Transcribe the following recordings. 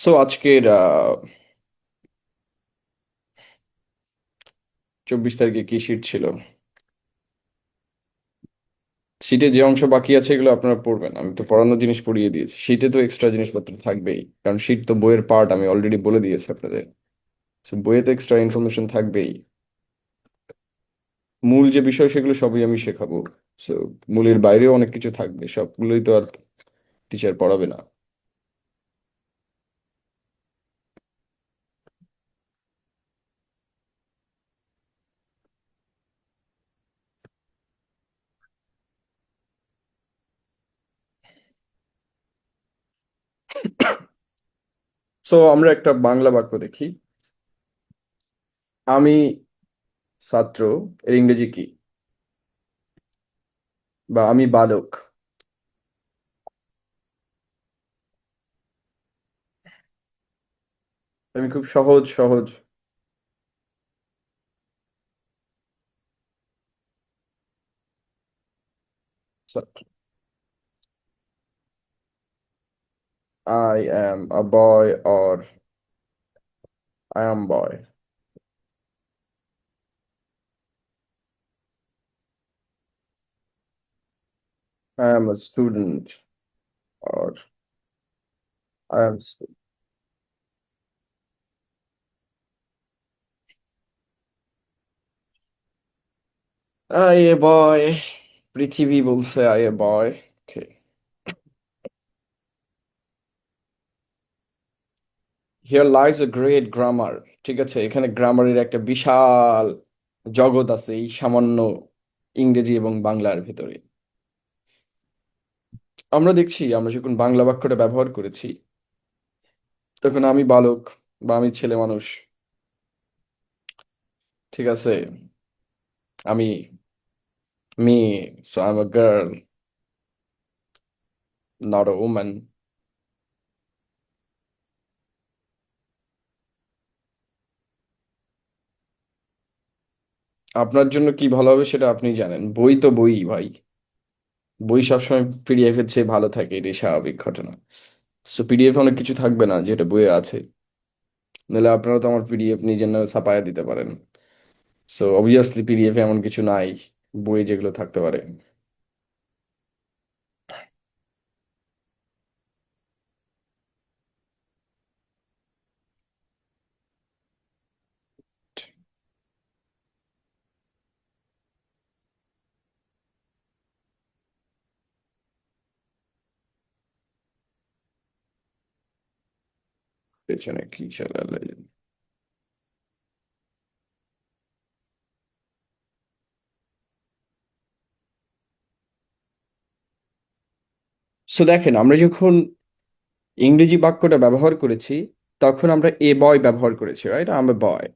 So আজকের 24 তারিখে কি শীট ছিল? শীটে যে অংশ বাকি আছে এগুলো আপনারা পড়বেন, আমি তো পড়ানোর জিনিস পড়িয়ে দিয়েছি। শীটে তো এক্সট্রা জিনিসপত্র থাকবেই, কারণ শীট তো বইয়ের পার্ট, আমি অলরেডি বলে দিয়েছি আপনাদের। So, বইয়ে তো এক্সট্রা ইনফরমেশন থাকবেই। মূল যে বিষয় সেগুলো সবই আমি শেখাবো। সো মূলের বাইরেও অনেক কিছু থাকবে, সবগুলোই তো আর টিচার পড়াবে না। সো আমরা একটা বাংলা বাক্য দেখি। আমি ছাত্র, এর ইংরেজি কি? বা আমি বালক। আমি খুব সহজ সহজ ছাত্র। I am a boy, or I am boy. I am a student, or I am I a boy। পৃথিবী বলছে I a boy। Okay. Here lies a great grammar। ঠিক আছে, এখানে গ্রামারের একটা বিশাল জগৎ আছে এই সামান্য ইংরেজি এবং বাংলার ভেতরে। আমরা দেখছি, আমরা যখন বাংলা বাক্যটা ব্যবহার করেছি তখন আমি বালক বা আমি ছেলে মানুষ, ঠিক আছে, আমি me, so I'm a girl, not a woman। আপনার জন্য কি ভালো হবে সেটা আপনি জানেন, বই তো বই ভাই। বই সবসময় পিডিএফ এর চেয়ে ভালো থাকে, এটাই স্বাভাবিক ঘটনা। সো পিডিএফ অনেক কিছু থাকবে না যেটা বইয়ে আছে, নাহলে আপনারা তো আমার পিডিএফ নিজের নামে ছাপায়া দিতে পারেন। সো অবভিয়াসলি পিডিএফ এমন কিছু নাই বই যেগুলো থাকতে পারে। পেছনে কি চালালে? সো দেখেন, আমরা যখন ইংরেজি বাক্যটা ব্যবহার করেছি তখন আমরা এ বয় ব্যবহার করেছি, রাইট? আমরা বয়।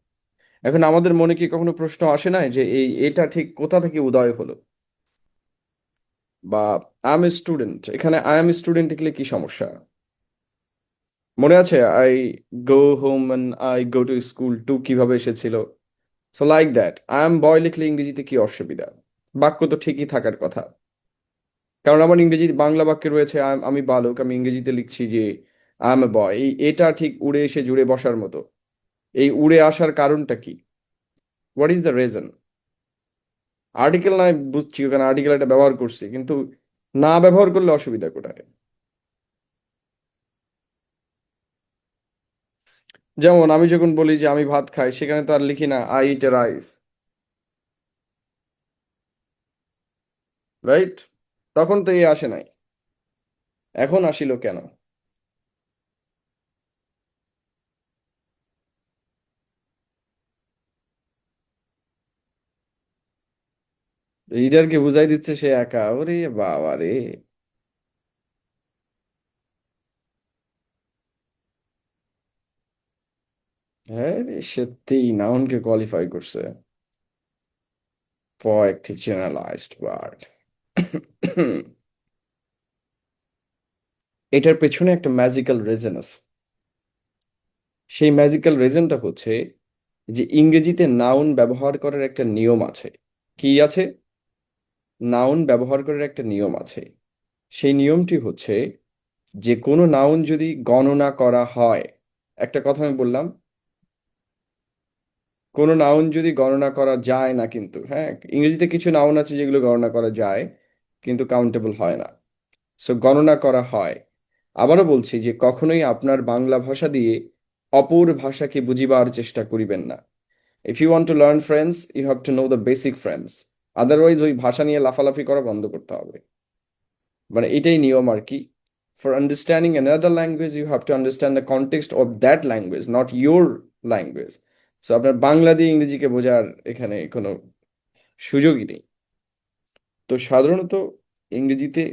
এখন আমাদের মনে কি কখনো প্রশ্ন আসে না যে এটা ঠিক কোথা থেকে উদয় হলো? বা আই এম স্টুডেন্ট, এখানে আই এম স্টুডেন্ট লিখলে কি সমস্যা? মনে আছে I go home and I go to school to কিভাবে এসেছিল? So like that I am boy লিখলে ইংরেজিতে কি অসুবিধা? বাক্য তো ঠিকই থাকার কথা। কারণ আমার ইংরেজি বাংলা বাক্যে রয়েছে আমি বালক, আমি ইংরেজিতে লিখছি যে আই এম এ বয়। এটা ঠিক উড়ে এসে জুড়ে বসার মতো। এই উড়ে আসার কারণটা কি? What is the reason? Article নয় বুঝছি, ওখানে আর্টিকেল একটা ব্যবহার করছি, কিন্তু না ব্যবহার করলে অসুবিধা কোথায়? যেমন আমি যখন বলি যে আমি ভাত খাই, সেখানে তো আর লিখি না I eat a rice, right? তখন তো এই আসে নাই, এখন আসিল কেন? রিডারকে বুঝাই দিচ্ছে সে একা, ওরে বাবা রে। হ্যাঁ রে, সত্যিই নাউনকে কোয়ালিফাই করছে। প একটি জেনারেলাইজড ওয়ার্ড। এটার পেছনে একটা ম্যাজিক্যাল রিজন আছে। সেই ম্যাজিক্যাল রিজনটা হচ্ছে যে ইংরেজিতে নাউন ব্যবহার করার একটা নিয়ম আছে। কি আছে? নাউন ব্যবহার করার একটা নিয়ম আছে। সেই নিয়মটি হচ্ছে যে কোনো নাউন যদি গণনা করা হয়, একটা কথা আমি বললাম, কোনো নাউন যদি গণনা করা যায় না, কিন্তু হ্যাঁ, ইংরেজিতে কিছু নাউন আছে যেগুলো গণনা করা যায় কিন্তু কাউন্টেবল হয় না। সো গণনা করা হয়। আবারও বলছি যে কখনোই আপনার বাংলা ভাষা দিয়ে অপর ভাষাকে বুঝিবার চেষ্টা করিবেন না। If you want to learn French, you have to know the basic French. Otherwise ওই ভাষা নিয়ে লাফালাফি করা বন্ধ করতে হবে। মানে এটাই নিয়ম আর কি। For understanding another language you have to understand the context of that language, not your language. So আপনার বাংলা দিয়ে ইংরেজিকে বোঝার এখানে কোনো সুযোগই নেই। তো সাধারণত ইংরেজিতে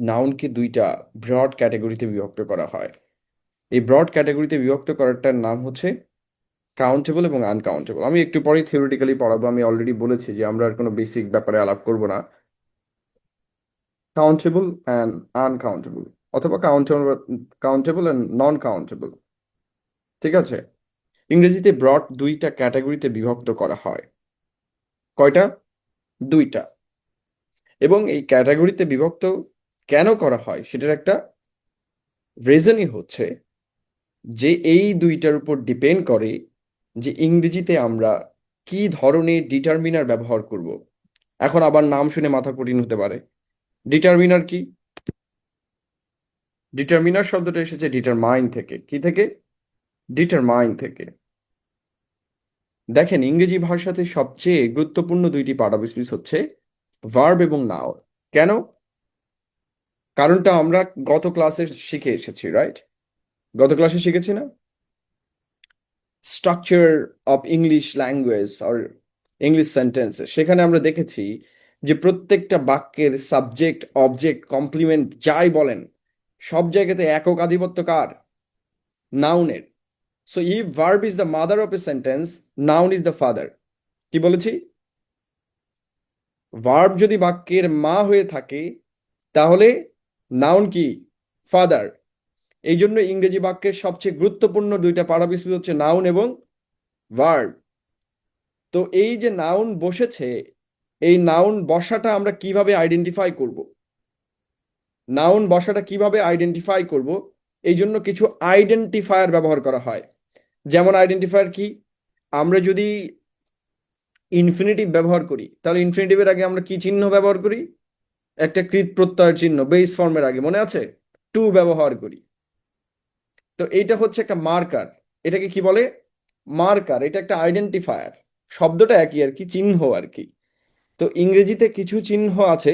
নাউনকে দুইটা ব্রড ক্যাটাগরিতে বিভক্ত করা হয়। এই ব্রড ক্যাটাগরিতে বিভক্ত করাটার নাম হচ্ছে কাউন্টেবল এবং আনকাউন্টেবল। আমি একটু পরেই থিওরিটিক্যালি পড়াবো, আমি অলরেডি বলেছি যে আমরা আর কোনো বেসিক ব্যাপারে আলাপ করব না। কাউন্টেবল অ্যান্ড আনকাউন্টেবল, অথবা countable countable and non countable, ঠিক আছে? ইংরেজিতে ব্রড দুইটা ক্যাটাগরিতে বিভক্ত করা হয়। কয়টা? দুইটা। এবং এই ক্যাটাগরিতে বিভক্ত কেন করা হয় সেটার একটা রিজনই হচ্ছে যে এই দুইটার উপর ডিপেন্ড করে যে ইংরেজিতে আমরা কি ধরনের ডিটারমিনার ব্যবহার করব। এখন আবার নাম শুনে মাথা কঠিন হতে পারে। ডিটারমিনার কি? ডিটারমিনার শব্দটা এসেছে ডিটারমাইন থেকে। কি থেকে? ডিটারমাইন থেকে। দেখেন, ইংরেজি ভাষাতে সবচেয়ে গুরুত্বপূর্ণ দুইটি পাഠ্যবস্তু হচ্ছে ভার্ব এবং নাউন। কেন? কারণটা আমরা গত ক্লাসে শিখে এসেছি, রাইট? গত ক্লাসে শিখেছি না? স্ট্রাকচার অফ ইংলিশ ল্যাঙ্গুয়েজ আর ইংলিশ সেন্টেন্সেস, সেখানে আমরা দেখেছি যে প্রত্যেকটা বাক্যের সাবজেক্ট, অবজেক্ট, কমপ্লিমেন্ট যাই বলেন, সব জায়গাতে একক আধিপত্য কার? নাউনের। So if verb is the mother of a sentence, noun is the father. কি বলেছি? ভার্ব যদি বাক্যের মা হয়ে থাকে তাহলে নাউন কি? ফাদার। এই জন্য ইংরেজি বাক্যের সবচেয়ে গুরুত্বপূর্ণ দুইটা পাঠ্যবস্তু হচ্ছে নাউন এবং ভার্ব। তো এই যে নাউন বসেছে, এই নাউন বসাটা আমরা কিভাবে আইডেন্টিফাই করব? নাউন বসাটা কিভাবে আইডেন্টিফাই করব? এই জন্য কিছু আইডেন্টিফায়ার ব্যবহার করা হয়। যেমন আইডেন্টিফায়ার কি? আমরা যদি ইনফিনিটিভ ব্যবহার করি তাহলে ইনফিনিটিভের আগে আমরা কি চিহ্ন ব্যবহার করি? একটা কৃত প্রত্যয়ের চিহ্ন বেস ফর্মের আগে, মনে আছে? টু ব্যবহার করি। তো এইটা হচ্ছে একটা মার্কার। এটাকে কি বলে? মার্কার। এটা একটা আইডেন্টিফায়ার। শব্দটা একই আর কি, চিহ্ন আর কি। তো ইংরেজিতে কিছু চিহ্ন আছে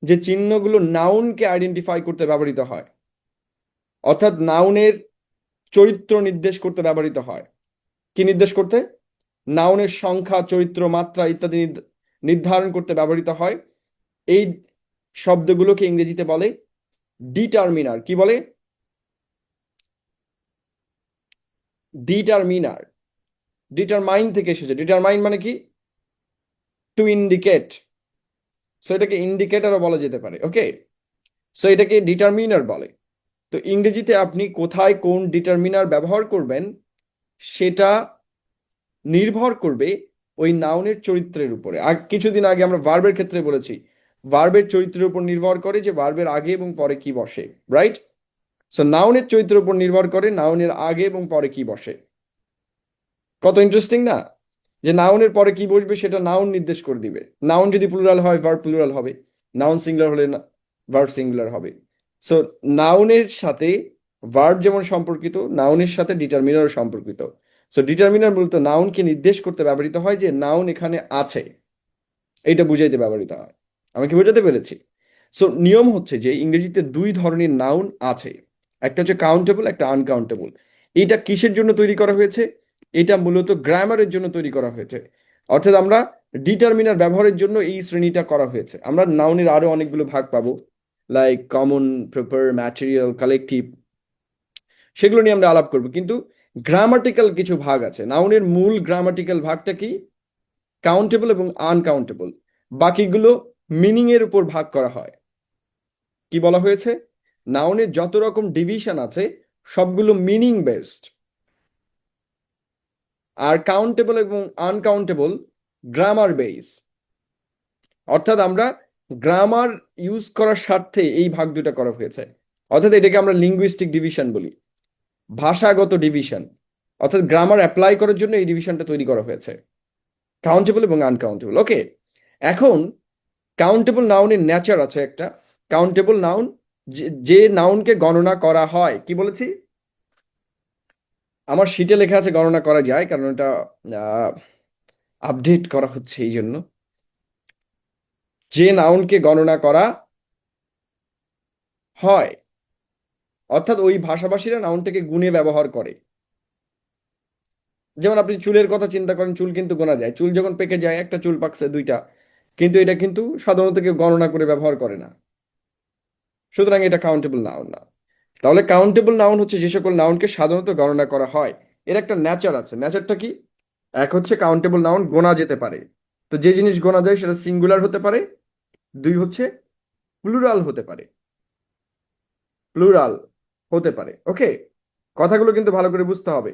যে চিহ্নগুলো নাউনকে আইডেন্টিফাই করতে ব্যবহৃত হয়, অর্থাৎ নাউনের চরিত্র নির্দেশ করতে ব্যবহৃত হয়। কি নির্দেশ করতে? নাউনের সংখ্যা, চরিত্র, মাত্রা ইত্যাদি নির্ধারণ করতে ব্যবহৃত হয়। এই শব্দগুলোকে ইংরেজিতে বলে ডিটারমিনার। কি বলে? ডিটারমিনার। ডিটারমাইন থেকে এসেছে। ডিটারমাইন মানে কি? To indicate. সো এটাকে ইন্ডিকেটরও বলা যেতে পারে। ওকে, সো এটাকে ডিটারমিনার বলে। তো ইংরেজিতে আপনি কোথায় কোন ডিটারমিনার ব্যবহার করবেন সেটা নির্ভর করবে ওই নাউনের চরিত্রের উপরে। আর কিছুদিন আগে আমরা ভার্বের ক্ষেত্রে বলেছি, ভার্বের চরিত্রের উপর নির্ভর করে যে ভার্বের আগে এবং পরে কি বসে, রাইট? সো নাউনের চরিত্রের উপর নির্ভর করে নাউনের আগে এবং পরে কি বসে। কত ইন্টারেস্টিং না? যে নাউনের পরে কি বসবে সেটা নাউন নির্দেশ করে দিবে। নাউন যদি প্লুরাল হয় ভার্ব প্লুরাল হবে, নাউন সিঙ্গুলার হলে ভার্ব সিঙ্গুলার হবে। সো নাউনের সাথে ভার্ব যেমন সম্পর্কিত, নাউনের সাথে ডিটারমিনারও সম্পর্কিত। সো ডিটারমিনার মূলত নাউনকে নির্দেশ করতে ব্যবহৃত হয় যে নাউন এখানে আছে, এইটা বুঝাইতে ব্যবহৃত হয়। আমি কি বোঝাতে পেরেছি? সো নিয়ম হচ্ছে যে ইংরেজিতে দুই ধরনের নাউন আছে, একটা হচ্ছে কাউন্টেবল, একটা আনকাউন্টেবল। এইটা কিসের জন্য তৈরি করা হয়েছে? এটা মূলত গ্রামারের জন্য তৈরি করা হয়েছে। অর্থাৎ আমরা ডিটারমিনার ব্যবহারের জন্য এই শ্রেণীটা করা হয়েছে। আমরা নাউনের আরো অনেকগুলো ভাগ পাবো, like common, proper, material, collective, সেগুলো নিয়ে আমরা আলাপ করব। কিন্তু গ্রামাটিক্যাল কিছু ভাগ আছে। নাউনের মূল গ্রামাটিক্যাল ভাগটা কি? কাউন্টেবল এবং আনকাউন্টেবল। বাকিগুলো মিনিং এর উপর ভাগ করা হয়। কি বলা হয়েছে? নাউনের যত রকম ডিভিশন আছে সবগুলো মিনিং বেসড, আর কাউন্টেবল এবং আনকাউন্টেবল গ্রামার বেস। অর্থাৎ আমরা গ্রামার ইউজ করার স্বার্থে এই ভাগ দুটা করা হয়েছে। অর্থাৎ এটাকে আমরা লিঙ্গুইস্টিক ডিভিশন বলি, ভাষাগত ডিভিশন। অর্থাৎ গ্রামার অ্যাপ্লাই করার জন্য এই ডিভিশনটা তৈরি করা হয়েছে, কাউন্টেবল এবং আনকাউন্টেবল। ওকে, এখন কাউন্টেবল নাউনের নেচার আছে একটা। কাউন্টেবল নাউন, যে নাউনকে গণনা করা হয়, কি বলেছি? আমার শিটে লেখা আছে গণনা করা যায়, কারণ এটা আপডেট করা হচ্ছে এই জন্য। যে নাউনকে গণনা করা হয়, অর্থাৎ ওই ভাষাভাষীরা নাউনটাকে গুণে ব্যবহার করে। যেমন আপনি চুলের কথা চিন্তা করেন, চুল কিন্তু গোনা যায়। চুল যখন পেকে যায়, একটা চুল পাকছে, দুইটা, কিন্তু এটা কিন্তু সাধারণত কেউ গণনা করে ব্যবহার করে না। সুতরাং এটা কাউন্টেবল নাউন না। তাহলে কাউন্টেবল নাউন হচ্ছে যে সকল নাউনকে সাধারণত গণনা করা হয়। এর একটা নেচার আছে। নেচারটা কি? এক হচ্ছে কাউন্টেবল নাউন গোনা যেতে পারে। তো যে জিনিস গোনা যায় সেটা সিঙ্গুলার হতে পারে। দুই হচ্ছে প্লুরাল হতে পারে। প্লুরাল হতে পারে। ওকে, কথাগুলো কিন্তু ভালো করে বুঝতে হবে।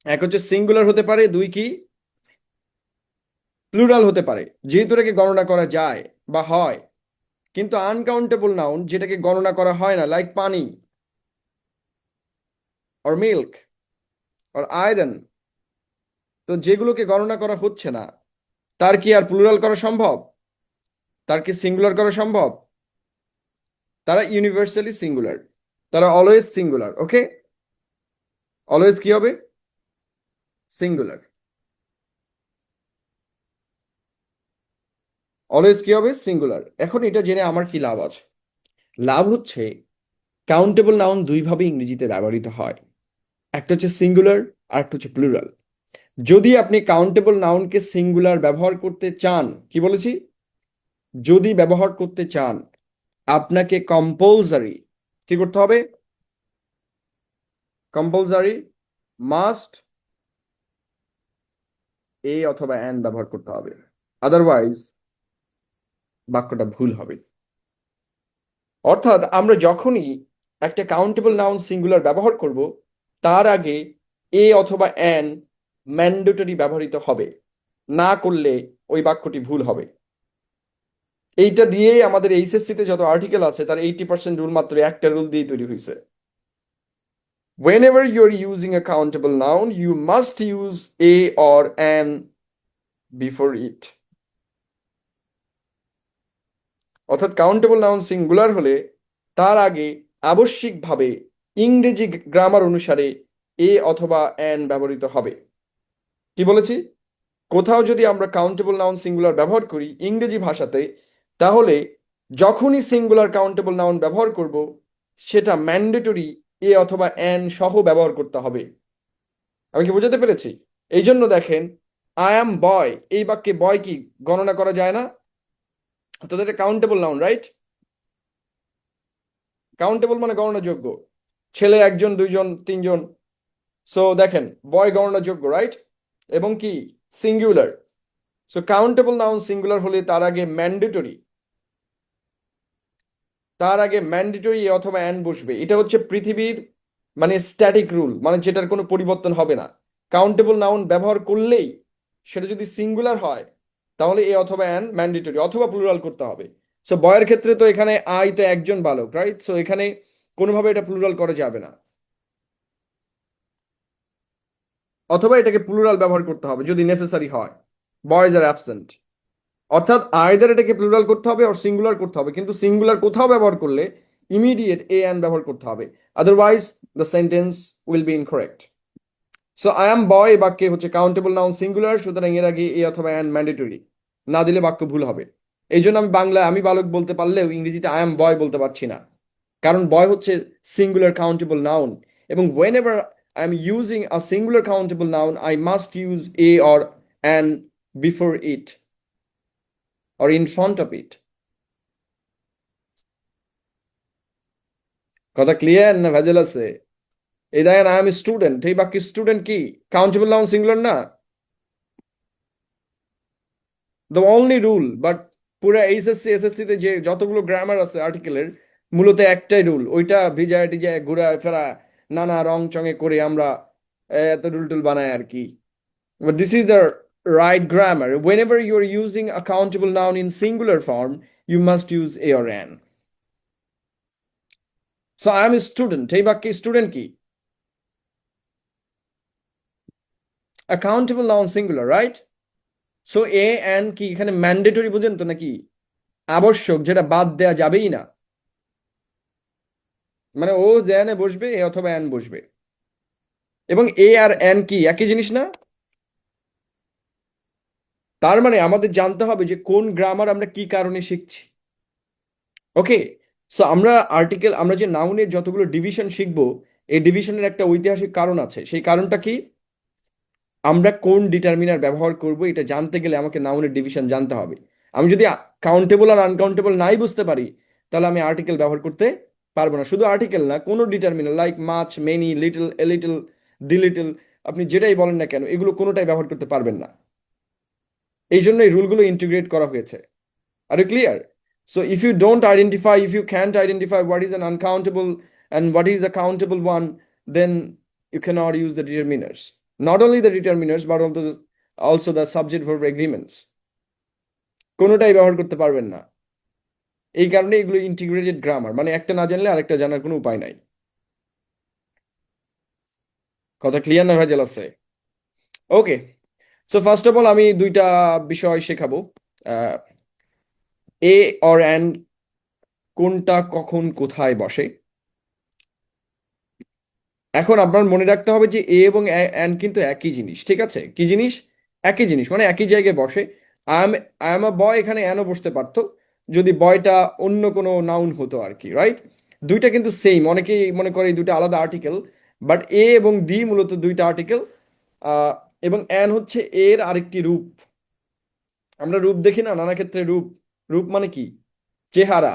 এক হচ্ছে সিঙ্গুলার হতে পারে, দুই কি প্লুরাল হতে পারে, যেহেতু এটাকে গণনা করা যায় বা হয়। কিন্তু আনকাউন্টেবল নাউন, যেটাকে গণনা করা হয় না, লাইক পানি অর মিল্ক অর আয়রন, তো যেগুলোকে গণনা করা হচ্ছে না, তার কি আর প্লুরাল করা সম্ভব? তার কি সিঙ্গুলার করা সম্ভব? তারা ইউনিভার্সালি সিঙ্গুলার, তারা অলওয়েজ সিঙ্গুলার। ওকে, অলওয়েজ কি হবে? সিঙ্গুলার। অলওয়েজ কি হবে? সিঙ্গুলার। এখন এটা জেনে আমার কি লাভ আছে? লাভ হচ্ছে কাউন্টেবল নাউন দুইভাবে ইংরেজিতে ব্যবহৃত হয়, একটা হচ্ছে সিঙ্গুলার আর একটা হচ্ছে প্লুরাল। যদি আপনি কাউন্টেবল নাউনকে সিঙ্গুলার ব্যবহার করতে চান, কি বলেছি, যদি ব্যবহার করতে চান, আপনাকে কম্পালসারি কি করতে হবে? কম্পালসারি মাস্ট এ অথবা অ্যান ব্যবহার করতে হবে, আদারওয়াইজ বাক্যটা ভুল হবে। অর্থাৎ আমরা যখনই একটা কাউন্টেবল নাউন সিঙ্গুলার ব্যবহার করব, তার আগে এ অথবা অ্যান ম্যান্ডেটরি ব্যবহৃত হবে, না করলে ওই বাক্যটি ভুল হবে। এইটা দিয়েই আমাদের এইচএসসি তে যত আর্টিকেল আছে তার 80% রুল মাত্র একটা রুল দিয়ে তৈরি হয়েছে। Whenever you're using a countable noun, you must use a or an before it. অর্থাৎ কাউন্টেবল নাউন সিঙ্গুলার হলে তার আগে আবশ্যিকভাবে ইংরেজি গ্রামার অনুসারে এ অথবা অ্যান ব্যবহৃত হবে। কি বলেছি? কোথাও যদি আমরা কাউন্টেবল নাউন সিঙ্গুলার ব্যবহার করি ইংরেজি ভাষাতে, তাহলে যখনই সিঙ্গুলার কাউন্টেবল নাউন ব্যবহার করব, সেটা ম্যান্ডেটরি এ অথবা অ্যান সহ ব্যবহার করতে হবে। আমি কি বোঝাতে পেরেছি? এই জন্য দেখেন, আই অ্যাম বয়, এই বাক্যে বয় কি গণনা করা যায় না? অর্থাৎ এটা কাউন্টেবল নাউন, রাইট? কাউন্টেবল মানে গণনাযোগ্য। ছেলে একজন, দুইজন, তিনজন। সো দেখেন, বয় গণনাযোগ্য, রাইট? এবং কি singular. So countable noun singular হলে তার আগে ম্যান্ডেটরি অথবা অ্যান বসবে। এটা হচ্ছে পৃথিবীর মানে স্ট্যাটিক রুল, মানে যেটার কোনো পরিবর্তন হবে না। কাউন্টেবল নাউন ব্যবহার করলেই সেটা যদি সিঙ্গুলার হয়, তাহলে এ অথবা অ্যান ম্যান্ডেটরি অথবা প্লুরাল করতে হবে। সো বয়ের ক্ষেত্রে তো এখানে আই তো একজন বালক, রাইট? সো এখানে কোনোভাবে এটা প্লুরাল করা যাবে না, অথবা এটাকে প্লুরাল ব্যবহার করতে হবে যদি নেসেসারি হয়, বয়েজ আর অ্যাবসেন্ট। অর্থাৎ আইদার এটাকে প্লুরাল করতে হবে আর সিঙ্গুলার করতে হবে, কিন্তু সিঙ্গুলার কোথাও ব্যবহার করলে ইমিডিয়েট এ অ্যান ব্যবহার করতে হবে, otherwise the sentence will be incorrect. So I am boy বাক্যে হচ্ছে কাউন্টেবল নাউন সিঙ্গুলার, সুতরাং এর আগে এ অথবা অ্যান ম্যান্ডেটরি, না দিলে বাক্য ভুল হবে। এই জন্য আমি বাংলায় আমি বালক বলতে পারলেও ইংরেজিতে আই অ্যাম বয় বলতে পারছি না, কারণ বয় হচ্ছে সিঙ্গুলার কাউন্টেবল নাউন। এবং whenever I am using a singular countable noun, I must use a or an before it or in front of it. কথা ক্লিয়ার না ভেজাল আছে? এই দেখেন, আই এম স্টুডেন্ট, এই বাক্যে স্টুডেন্ট কি কাউন্টেবল নাউন সিঙ্গুলার না? দ্য অনলি রুল, বাট পুরো এইচএসসি এসএসসি তে যে যতগুলো গ্রামার আছে আর্টিকেলের, মূলত একটাই রুল, ওইটা ভিজায় টিজায় ঘুরা ফেরা নানা রং চঙে করে আমরা এত রুল টুল বানাই আর কি। But this is the right grammar. Whenever you are using a countable noun in singular form, you must use a or an. So I am student, এই বাক্যে স্টুডেন্ট কি? Accountable noun singular, right? So a an কি এখানে mandatory বুঝেন তো নাকি? আবশ্যক, যেটা বাদ দেয়া যাবেই না। মানে ও জ্যানে বসবে, এ অথবা অ্যান বসবে। এবং এ আর অ্যান কি একই জিনিস না? তার মানে আমাদের জানতে হবে যে কোন গ্রামার আমরা কি কারণে শিখছি। ওকে, সো আমরা যে নাউনের যতগুলো ডিভিশন শিখবো, এই ডিভিশনের একটা ঐতিহাসিক কারণ আছে। সেই কারণটা কি? আমরা কোন ডিটারমিনার ব্যবহার করব এটা জানতে গেলে আমাকে নাউনের ডিভিশন জানতে হবে। আমি যদি কাউন্টেবল আর আনকাউন্টেবল নাই বুঝতে পারি, তাহলে আমি আর্টিকেল ব্যবহার করতে পারবো না। শুধু আর্টিকেল না, কোনো determiner like much, many, little, a little, the little, আপনি যেটাই বলেন না কেন, এগুলো কোনোটাই ব্যবহার করতে পারবেন না। এই জন্য এই রুলগুলো ইন্টিগ্রেট করা হয়েছে। Are you clear? So if you can't identify what is an uncountable and what is a countable one, then you cannot use the determiners. Not only the determiners, but also the subject verb agreements. কোনোটাই ব্যবহার করতে পারবেন না। এই কারণে এগুলো integrated grammar, মানে একটা না জানলে আরেকটা জানার কোনো উপায় নাই। কথা ক্লিয়ার না ভেজাল আছে? ওকে, সো ফার্স্ট অফ অল আমি দুইটা বিষয় শেখাবো। এ অর অ্যান কোনটা কখন কোথায় বসে। এখন আপনার মনে রাখতে হবে যে এ এবং অ্যান কিন্তু একই জিনিস, ঠিক আছে? কি জিনিস? একই জিনিস, মানে একই জায়গায় বসে। আই এম আ বয়, এখানে অ্যানও বসতে পারতো যদি বয়টা অন্য কোনো নাউন হতো আর কি, রাইট? দুইটা কিন্তু সেম, অনেকেই মনে করে এই দুইটা আলাদা আর্টিকেল, বাট এ এবং ডি মূলত দুইটা আর্টিকেল। এবং অ্যান হচ্ছে এর আরেকটি রূপ। আমরা রূপ দেখি না নানা ক্ষেত্রে, রূপ। রূপ মানে কি? চেহারা।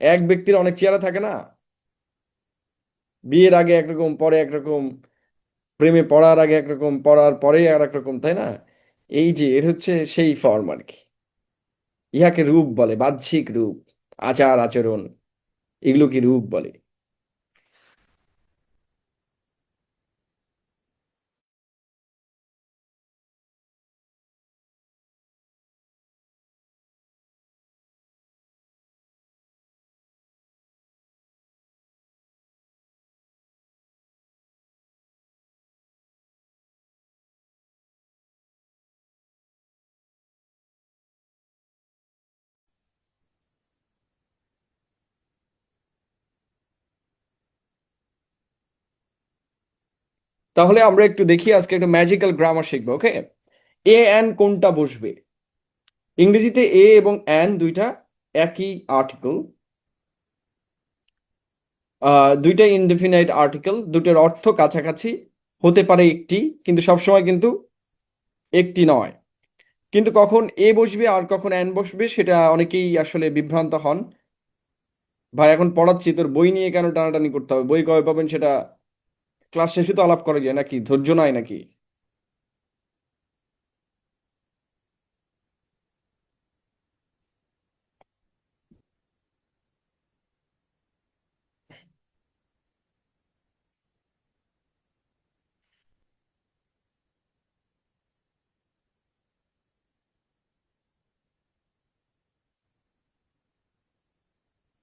এক ব্যক্তির অনেক চেহারা থাকে না? বিয়ের আগে একরকম, পরে একরকম, প্রেমে পড়ার আগে একরকম, পড়ার পরে আর একরকম, তাই না? এই যে এর হচ্ছে সেই ফর্ম আর কি। ইহাকে রূপ বলে, বাহ্যিক রূপ, আচার আচরণ, এগুলো কি রূপ বলে। তাহলে আমরা একটু দেখি, আজকে একটু ম্যাজিক্যাল গ্রামার শিখবো, ওকে? এ অ্যান কোনটা বসবে? ইংরেজিতে এ এবং অ্যান দুইটা একই আর্টিকেল, দুইটা ইনডেফিনাইট আর্টিকেল, দুটোর অর্থ কাছাকাছি হতে পারে একটি, কিন্তু সবসময় কিন্তু একটি নয়। কিন্তু কখন এ বসবে আর কখন অ্যান বসবে সেটা অনেকেই আসলে বিভ্রান্ত হন। ভাই এখন পড়াচ্ছি, তোর বই নিয়ে কেন টানাটানি করতে হবে? বই কবে পাবেন সেটা ক্লাস শেষে তো আলাপ করা যায় নাকি? ধৈর্য নাই নাকি?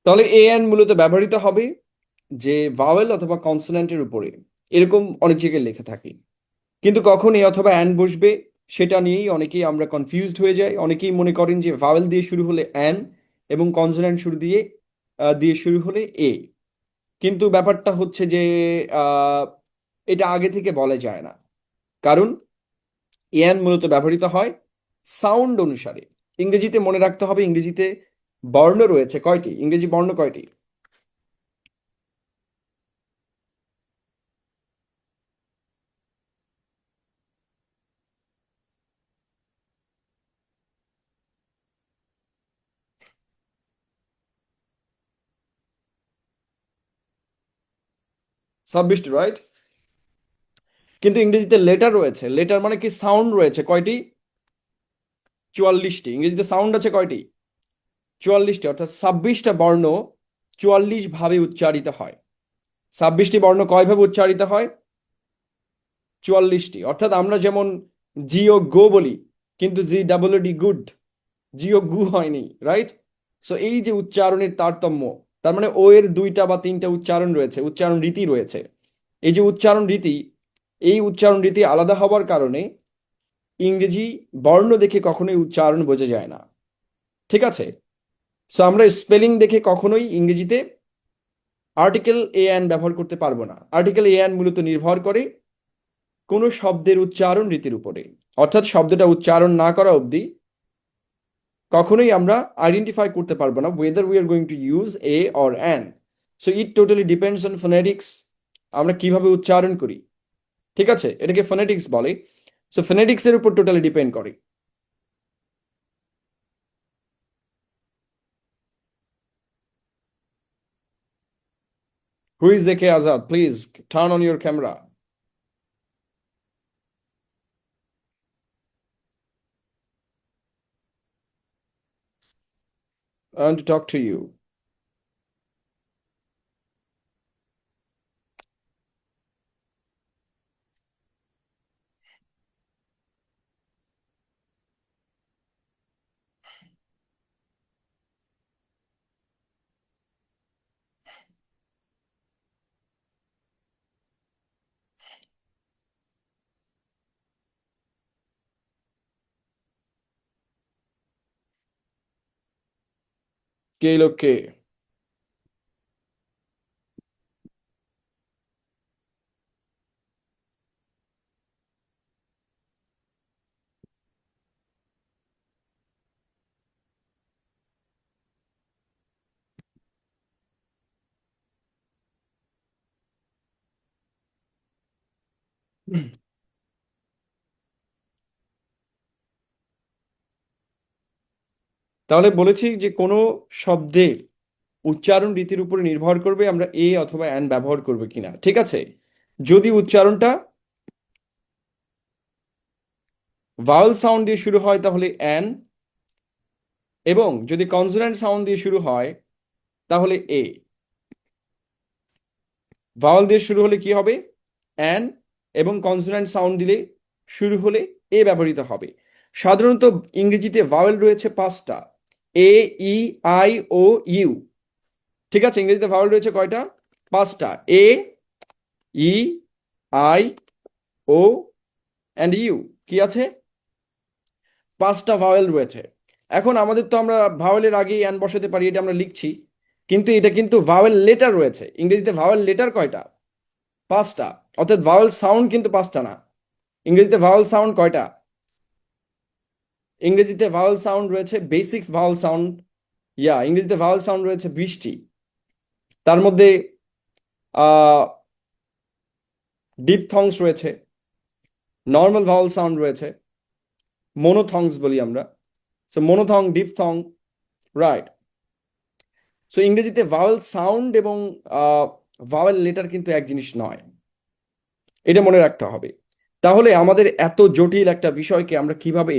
তাহলে এ অ্যান মূলত ব্যবহৃত হবে যে ভাওয়েল অথবা কনসোনেন্টের উপরে, এরকম অনেক জায়গায় লেখা থাকে। কিন্তু কখন এ অথবা অ্যান বসবে সেটা নিয়েই অনেকেই আমরা কনফিউজড হয়ে যাই। অনেকেই মনে করেন যে ভাওয়েল দিয়ে শুরু হলে অ্যান এবং কনসোনেন্ট দিয়ে শুরু হলে এ। কিন্তু ব্যাপারটা হচ্ছে যে আহ, এটা আগে থেকে বলা যায় না। কারণ এন মূলত ব্যবহৃত হয় সাউন্ড অনুসারে। ইংরেজিতে মনে রাখতে হবে, ইংরেজিতে বর্ণ রয়েছে কয়টি? ইংরেজি বর্ণ কয়টি? 26টি, রাইট? কিন্তু ইংরেজিতে লেটার রয়েছে। লেটার মানে কি? সাউন্ড রয়েছে কয়টি? 44টি। ইংরেজিতে সাউন্ড আছে কয়টি? 44টি, অর্থাৎ 26টা বর্ণ 44 ভাবে উচ্চারিত হয়। 26টি বর্ণ কয়ভাবে উচ্চারিত হয়? 44টি। অর্থাৎ আমরা যেমন জি ও গো বলি, কিন্তু জি ডাবল ডি গুড, জি ও গু হয়নি, রাইট? সো এই যে উচ্চারণের তারতম্য, তার মানে ও এর দুইটা বা তিনটা উচ্চারণ রয়েছে, উচ্চারণ রীতি রয়েছে। এই যে উচ্চারণ রীতি, এই উচ্চারণ রীতি আলাদা হওয়ার কারণে ইংরেজি বর্ণ দেখে কখনোই উচ্চারণ বোঝা যায় না। ঠিক আছে? সো আমরা স্পেলিং দেখে কখনোই ইংরেজিতে আর্টিকেল এ অ্যান ব্যবহার করতে পারবো না। আর্টিকেল এ অ্যান মূলত নির্ভর করে কোনো শব্দের উচ্চারণ রীতির উপরে, অর্থাৎ শব্দটা উচ্চারণ না করা অবধি কখনোই আমরা আইডেন্টিফাই করতে পারবো না whether we are going to use a or an. So it totally depends on phonetics, আমরা কিভাবে উচ্চারণ করি। ঠিক আছে, এটাকে ফোনেটিক্স বলে। সো ফোনেটিক্স এর উপর টোটালি ডিপেন্ড করে। Who is A K Azad, please turn on your camera. I want to talk to you. কে এই লোককে? তাহলে বলেছি যে কোনো শব্দের উচ্চারণ রীতির উপর নির্ভর করবে আমরা এ অথবা অ্যান ব্যবহার করবে কিনা। ঠিক আছে? যদি উচ্চারণটা ভাওয়েল সাউন্ড দিয়ে শুরু হয় তাহলে অ্যান, এবং যদি কনসোনেন্ট সাউন্ড দিয়ে শুরু হয় তাহলে এ। ভাওয়েল দিয়ে শুরু হলে কি হবে? অ্যান, এবং কনসোনেন্ট সাউন্ড দিলে শুরু হলে এ ব্যবহৃত হবে। সাধারণত ইংরেজিতে ভাওয়েল রয়েছে পাঁচটা: এ, ই, আই, ও, ইউ। ঠিক আছে, ইংরেজিতে ভাওয়েল রয়েছে কয়টা? পাঁচটা: এ, ই, আই, ও অ্যান্ড ইউ। কি আছে? পাঁচটা ভাওয়েল রয়েছে। এখন আমাদের তো আমরা ভাওয়েলের আগে অ্যান বসাতে পারি, এটা আমরা লিখছি, কিন্তু এটা কিন্তু ভাওয়েল লেটার রয়েছে। ইংরেজিতে ভাওয়েল লেটার কয়টা? পাঁচটা। অর্থাৎ ভাওয়েল সাউন্ড কিন্তু পাঁচটা না। ইংরেজিতে ভাওয়েল সাউন্ড কয়টা? ইংরেজিতে ভাওয়েল সাউন্ড রয়েছে, বেসিক ভাওয়েল সাউন্ড, ইংরেজিতে ভাওয়েল সাউন্ড রয়েছে 20টি। তার মধ্যে আহ ডিপথংস রয়েছে, নর্মাল ভাওয়েল সাউন্ড রয়েছে, মোনোথংস বলি আমরা। So monophthong, diphthong, right. So ইংরেজিতে ভাওয়েল সাউন্ড এবং ভাওয়েল লেটার কিন্তু এক জিনিস নয়, এটা মনে রাখতে হবে। তাহলে আমাদের এত জটিল একটা বিষয়কে আমরা কিভাবে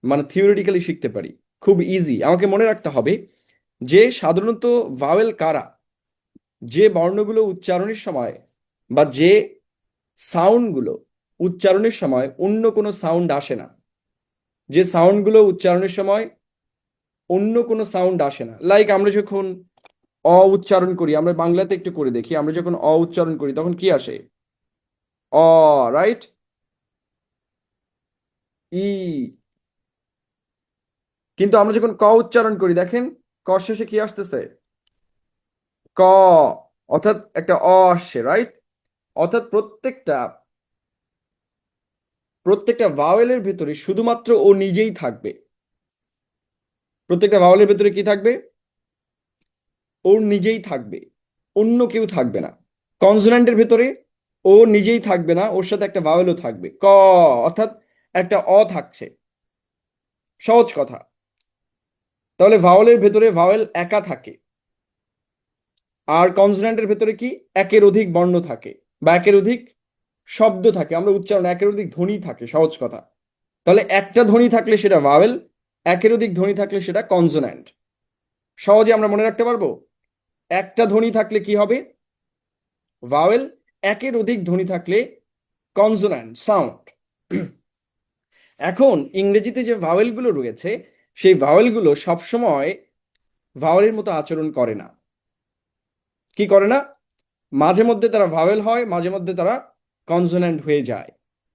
মানে থিওরিটিক্যালি শিখতে পারি? খুব ইজি। আমাকে মনে রাখতে হবে যে সাধারণত ভাওয়েল কারা, যে বর্ণগুলো উচ্চারণের সময় বা যে সাউন্ডগুলো উচ্চারণের সময় অন্য কোনো সাউন্ড আসে না, যে সাউন্ডগুলো উচ্চারণের সময় অন্য কোনো সাউন্ড আসে না। লাইক আমরা যখন অ উচ্চারণ করি, আমরা বাংলাতে একটু করে দেখি, আমরা যখন অ উচ্চারণ করি তখন কি আসে? অ, রাইট? ই। কিন্তু আমরা যখন ক উচ্চারণ করি দেখেন, ক শেষে কি আসতেছে? ক। অর্থাৎ একটা অ আসছে, রাইট? অর্থাৎ প্রত্যেকটা ভাওয়েলের ভেতরে শুধুমাত্র ও নিজেই থাকবে। প্রত্যেকটা ভাওয়েলের ভেতরে কি থাকবে? ওর নিজেই থাকবে, অন্য কেউ থাকবে না। কনসোন্যান্টের ভেতরে ও নিজেই থাকবে না, ওর সাথে একটা ভাওয়েলও থাকবে, ক। অর্থাৎ একটা অ থাকছে। সহজ কথা। তাহলে ভাওয়েলের ভেতরে ভাওয়েল একা থাকে, আর কনসোন্যান্টের ভেতরে কি একের অধিক বর্ণ থাকে বা একের অধিক শব্দ থাকে, আমরা উচ্চারণ একের অধিক ধ্বনি থাকে, সহজ কথা। তাহলে একটা ধ্বনি থাকলে সেটা ভাওয়েল, একের অধিক ধ্বনি থাকলে সেটা কনসোন্যান্ট। সহজে আমরা মনে রাখতে পারবো। একটা ধ্বনি থাকলে কি হবে? ভাওয়েল। একের অধিক ধ্বনি থাকলে কনসোন্যান্ট সাউন্ড। এখন ইংরেজিতে যে ভাওয়েলগুলো রয়েছে সেই ভাওয়েলগুলো সবসময় ভাওয়েলের মতো আচরণ করে না। কি করে না? মাঝে মধ্যে তারা ভাওয়েল হয়, মাঝে মধ্যে তারা কনসোন্যান্ট হয়ে যায়।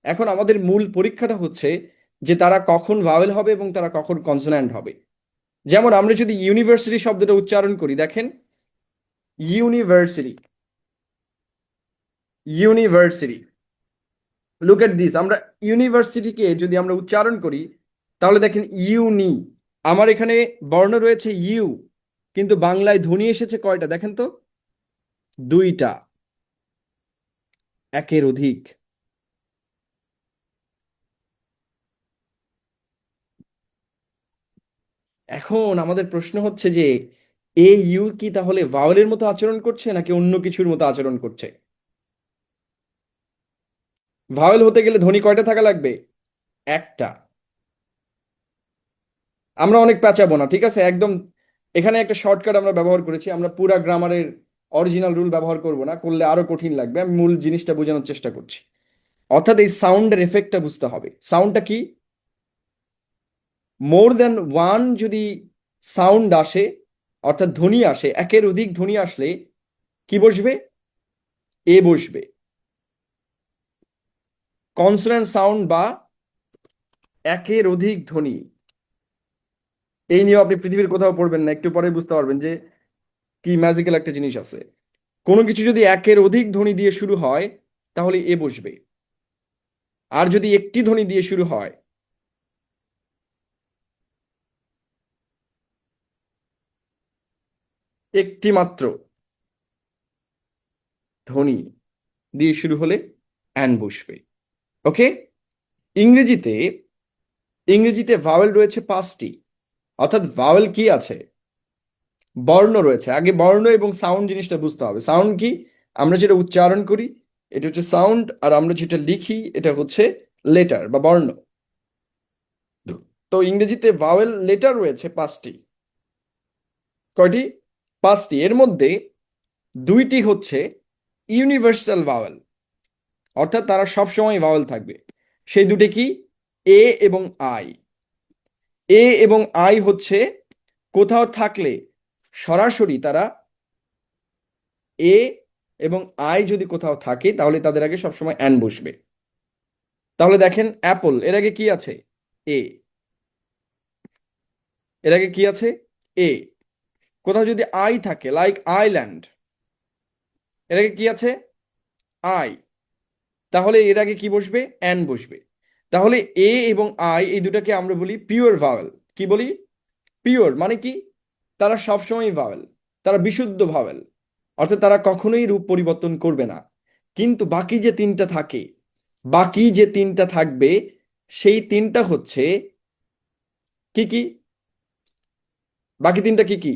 এখন আমাদের মূল পরীক্ষাটা হচ্ছে যে তারা কখন ভাওয়েল হবে এবং তারা কখন কনসোন্যান্ট হবে। যেমন আমরা যদি ইউনিভার্সিটি শব্দটা উচ্চারণ করি, দেখেন, university, university, look at this. আমরা ইউনিভার্সিটিকে যদি আমরা উচ্চারণ করি, তাহলে দেখেন ইউনি, আমার এখানে বর্ণ রয়েছে ইউ, কিন্তু বাংলায় ধ্বনি এসেছে কয়টা দেখেন তো? দুইটা, একের অধিক। এখন আমাদের প্রশ্ন হচ্ছে যে এ ইউ কি তাহলে ভাওয়েলের মতো আচরণ করছে নাকি অন্য কিছুর মতো আচরণ করছে? ভাওয়েল হতে গেলে ধ্বনি কয়টা থাকা লাগবে? একটা। আমরা অনেক পেঁচাবো না, ঠিক আছে? একদম এখানে একটা শর্টকাট আমরা ব্যবহার করেছি, আমরা পুরা গ্রামারের অরিজিনাল রুল ব্যবহার করব না, করলে আরো কঠিন লাগবে। আমি মূল জিনিসটা বোঝানোর চেষ্টা করছি। অর্থাৎ এই সাউন্ডের এফেক্টটা বুঝতে হবে। সাউন্ডটা কি? মোর দ্যান ওয়ান যদি সাউন্ড আসে, অর্থাৎ ধ্বনি আসে, একের অধিক ধ্বনি আসলে কি বসবে? এ বসবে। কনসোনেন্ট সাউন্ড বা একের অধিক ধ্বনি, এই নিয়ে আপনি পৃথিবীর কোথাও পড়বেন না, একটু পরে বুঝতে পারবেন যে কি ম্যাজিক্যাল একটা জিনিস আছে। কোনো কিছু যদি একের অধিক ধ্বনি দিয়ে শুরু হয় তাহলে এ বসবে, আর যদি একটি ধ্বনি দিয়ে শুরু হয়, একটি মাত্র ধ্বনি দিয়ে শুরু হলে অ্যান বসবে। ওকে? ইংরেজিতে, ইংরেজিতে ভাওয়েল রয়েছে পাঁচটি। অর্থাৎ ভাওয়েল কি আছে? বর্ণ রয়েছে। আগে বর্ণ এবং সাউন্ড জিনিসটা বুঝতে হবে। সাউন্ড কি? আমরা যেটা উচ্চারণ করি এটা হচ্ছে সাউন্ড, আর আমরা যেটা লিখি এটা হচ্ছে লেটার বা বর্ণ। তো ইংরেজিতে ভাওয়েল লেটার রয়েছে পাঁচটি। কয়টি? পাঁচটি। এর মধ্যে দুইটি হচ্ছে ইউনিভার্সাল ভাওয়েল, অর্থাৎ তারা সবসময় ভাওয়েল থাকবে। সেই দুটি কি? এ এবং আই। এ এবং আই হচ্ছে কোথাও থাকলে সরাসরি তারা, এ এবং আই যদি কোথাও থাকে তাহলে তাদের আগে সবসময় অ্যান বসবে। তাহলে দেখেন অ্যাপল, এর আগে কি আছে? এ। এর আগে কি আছে? এ। কোথাও যদি আই থাকে, লাইক আইল্যান্ড, এর আগে কি আছে? আই। তাহলে এর আগে কি বসবে? অ্যান বসবে। তাহলে এ এবং আই এই দুটাকে আমরা বলি পিওর ভাওয়েল। কি বলি? পিওর মানে কি? তারা সবসময় ভাওয়েল, তারা বিশুদ্ধ ভাওয়েল, অর্থাৎ তারা কখনোই রূপ পরিবর্তন করবে না। কিন্তু বাকি যে তিনটা থাকে, বাকি যে তিনটা থাকবে, সেই তিনটা হচ্ছে কি কি? বাকি তিনটা কি কি?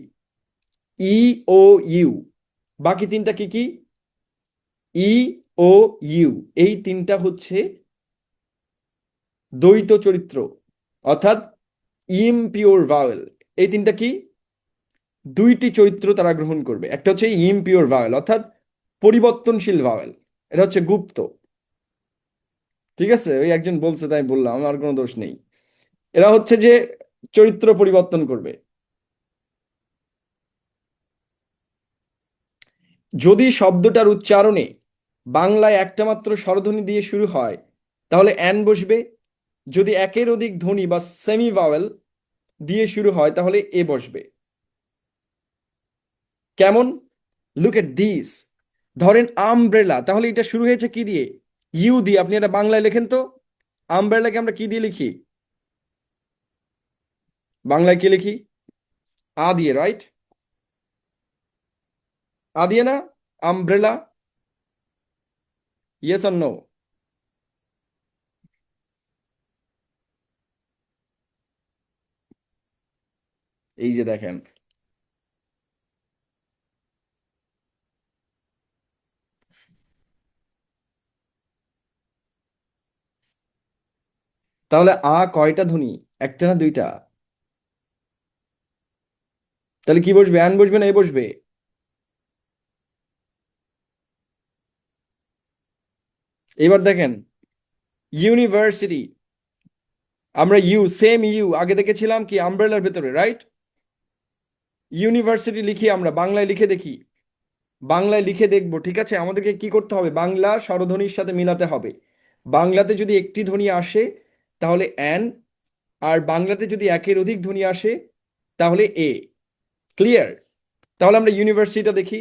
ই ও ইউ। বাকি তিনটা কি কি? ই ও ইউ। এই তিনটা হচ্ছে দ্বৈত চরিত্র, অর্থাৎ ইমপিওর ভাওয়েল। এই তিনটা কি? দুইটি চরিত্র তারা গ্রহণ করবে। একটা হচ্ছে ইমপিওর ভাওয়েল, অর্থাৎ পরিবর্তনশীল ভাওয়েল। এটা হচ্ছে গুপ্ত। ঠিক আছে? ওই একজন বলছে তাই বললাম, আমার কোনো দোষ নেই। এরা হচ্ছে যে চরিত্র পরিবর্তন করবে। যদি শব্দটার উচ্চারণে বাংলায় একটা মাত্র স্বরধ্বনি দিয়ে শুরু হয় তাহলে অ্যান বসবে। যদি একের অধিক ধ্বনি বা সেমি ভাওয়েল দিয়ে শুরু হয় তাহলে এ বসবে। কেমন? Look at this. ধরেন আমব্রেলা, তাহলে এটা শুরু হয়েছে কি দিয়ে? ইউ দিয়ে। আপনি এটা বাংলায় লেখেন তো। আমব্রেলাকে আমরা কি দিয়ে লিখি? বাংলায় কি লিখি? আ দিয়ে, রাইট? আ দিয়ে না? আমব্রেলা। Yes or no? এই যে দেখেন, তাহলে আ কয়টা ধ্বনি? একটা না দুইটা? তাহলে কি বসবে? অ্যান বসবে না এ বসবে? এবার দেখেন, ইউনিভার্সিটি, আমরা ইউ, সেম ইউ আগে দেখেছিলাম কি আমব্রেলার ভেতরে, রাইট? ইউনিভার্সিটি লিখি আমরা, বাংলায় লিখে দেখি বাংলায় লিখে দেখবো, ঠিক আছে? আমাদেরকে কি করতে হবে, বাংলা স্বরধ্বনির সাথে মিলাতে হবে। বাংলাতে যদি একটি ধ্বনি আসে তাহলে অ্যান, আর বাংলাতে যদি একের অধিক ধ্বনি আসে তাহলে এ। ক্লিয়ার? তাহলে আমরা ইউনিভার্সিটিটা দেখি।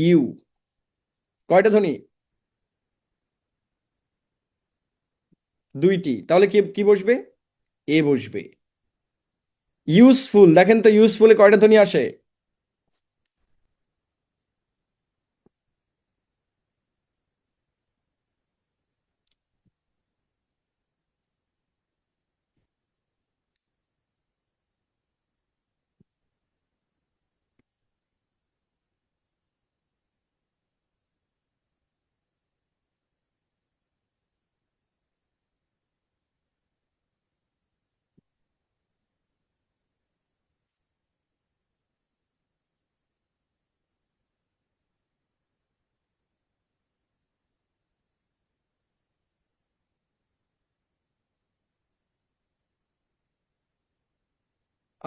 ইউ, কয়টা ধ্বনি? দুইটি, তাহলে কি কি বসবে? এ বসবে। ইউজফুল, দেখেন তো ইউজফুলে কয়টা ধ্বনি আসে?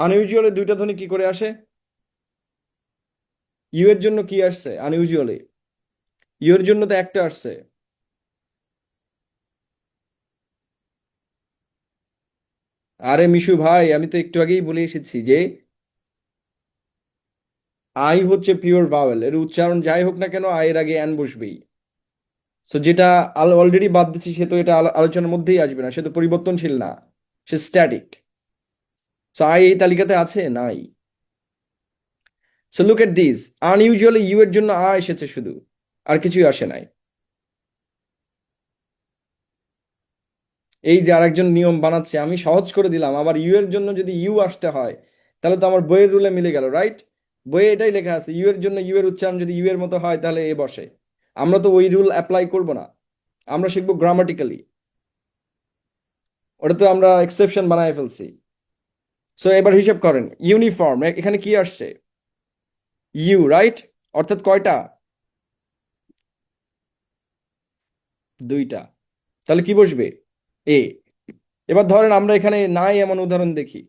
আনইউজুয়ালে দুইটা ধ্বনি কি করে আসে? ইউ এর জন্য কি আসছে আনইউজুয়ালি? ইউ এর জন্য তো একটা আসছে। আরে মিশু ভাই, আমি তো একটু আগেই বলে এসেছি যে আই হচ্ছে পিওর ভাওয়েল, এর উচ্চারণ যাই হোক না কেন আই এর আগে অ্যান বসবেই। সো যেটা অলরেডি বাদ দিচ্ছি সে তো এটা আলোচনার মধ্যেই আসবে না, সে তো পরিবর্তনশীল না, সে স্ট্যাটিক। সো আই এই তালিকাতে আছে নাই। So look at this, unusually U এর জন্য আ এসেছে শুধু, আর কিছুই আসে নাই। এই যে আরেকজন নিয়ম বানাচ্ছে, আমি সহজ করে দিলাম, আবার ইউ এর জন্য যদি ইউ আসতে হয় তাহলে তো আমার বইয়ের রুলে মিলে গেল, রাইট? বইয়ে এটাই লেখা আছে, ইউ এর জন্য ইউ এর উচ্চারণ যদি ইউ এর মতো হয় তাহলে এ বসে। আমরা তো ওই রুল অ্যাপ্লাই করব না, আমরা শিখবো গ্রামাটিক্যালি। ওটা তো আমরা এক্সেপশন বানায় ফেলছি। সো এবার হিসাব করেন, ইউনিফর্ম এখানে কি আসছে? U, right? অর্থাৎ কয়টা? দুইটা। তাহলে কি বসবে? এ। এবার ধরেন আমরা এখানে নাই এমন উদাহরণ দেখি,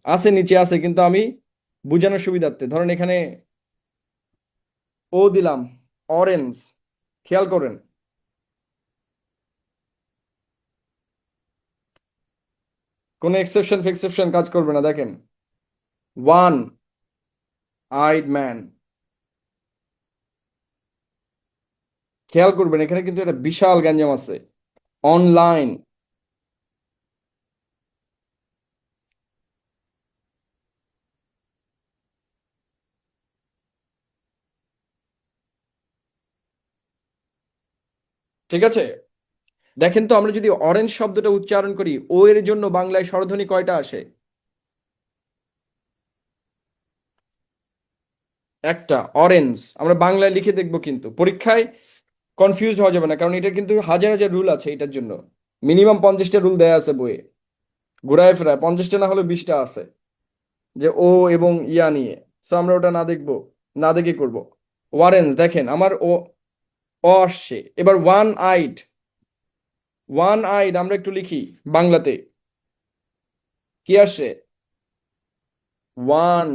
আছে নিচে আছে, কিন্তু আমি বোঝানোর সুবিধার্থে ধরেন এখানে ও দিলাম, অরেঞ্জ। খেয়াল করেন, কোনো এক্সেপশন ফেক্সেপশন কাজ করবে না, দেখেন। ওয়ান আইড ম্যান, খেয়াল করবেন এখানে কিন্তু একটা বিশাল গ্যাঞ্জাম আছে। অনলাইন, ঠিক আছে? দেখেন তো আমরা যদি অরেঞ্জ শব্দটা উচ্চারণ করি, ও এর জন্য বাংলায় স্বরধ্বনি কয়টা আসে? একটা, অরেঞ্জ। আমরা বাংলায় লিখে দেখবো, কিন্তু পরীক্ষায় কনফিউজ হওয়া যাবে না, কারণ এটা কিন্তু হাজার হাজার রুল আছে এটার জন্য। মিনিমাম 50টা রুল দেয়া আছে বইয়ে, ঘুরায় ফেরায় 50টা না হলে 20টা আছে, যে ও এবং ইয়া নিয়ে। সো আমরা ওটা না দেখবো, না দেখে করব। ওয়ারেন্স, দেখেন আমার ও, অ আসছে। এবার ওয়ান আইড, ওয়ান আইড আমরা একটু লিখি বাংলাতে, কি আসে? One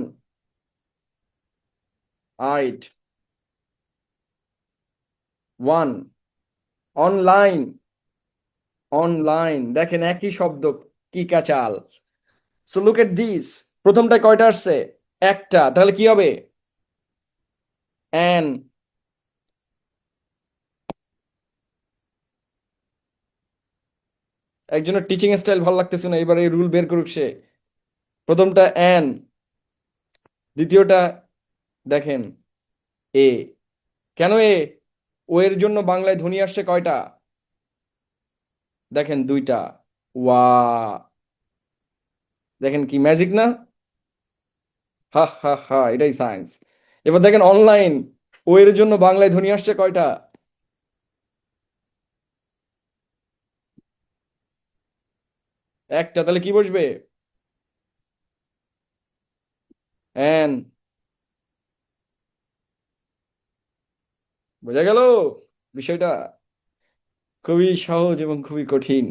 eyed, one. Online, online, দেখেন একই শব্দ, কি কাচাল। সো লুক এট দিস, প্রথমটায় কয়টা আসছে? একটা, তাহলে কি হবে? অ্যান। একজনের টিচিং স্টাইল ভালো লাগতেছে না, এবার এই রুল বের করুক সে। প্রথমটা অ্যান, দ্বিতীয়টা দেখেন এ। কেন এ? ও এর জন্য বাংলায় ধ্বনি আসছে কয়টা? দেখেন দুইটা। ওয়া, দেখেন কি ম্যাজিক না? হা হা হা, এটাই সায়েন্স। এবার দেখেন অনলাইন, ও এর জন্য বাংলায় ধ্বনি আসছে কয়টা? একটা, তাহলে কি বসবে? অ্যান। বোঝা গেল বিষয়টা? খুবই সহজ এবং খুবই কঠিন।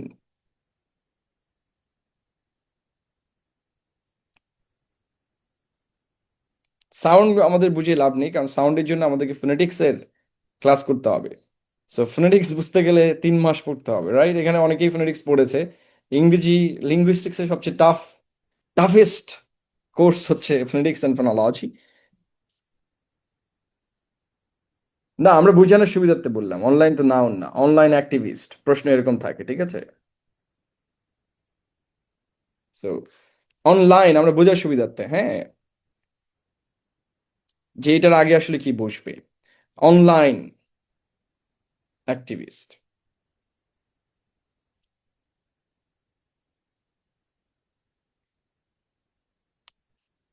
সাউন্ড আমাদের বুঝিয়ে লাভ নেই, কারণ সাউন্ডের জন্য আমাদেরকে ফোনেটিক্সের ক্লাস করতে হবে। সো ফোনেটিক্স বুঝতে গেলে 3 মাস পড়তে হবে, রাইট? এখানে অনেকেই ফোনেটিক্স পড়েছে। ইংরেজি লিঙ্গুইস্টিক্সের সবচেয়ে টাফেস্ট কোর্স হচ্ছে ফোনেটিক্স অ্যান্ড ফোনোলজি। না, আমরা বোঝানোর সুবিধার্থে বললাম, অনলাইন তো নাউন না, অনলাইন অ্যাক্টিভিস্ট প্রশ্ন এরকম থাকে, ঠিক আছে? সো অনলাইন আমরা বোঝার সুবিধার্থে, হ্যাঁ, যে এটার আগে আসলে কি বসবে। Online activist.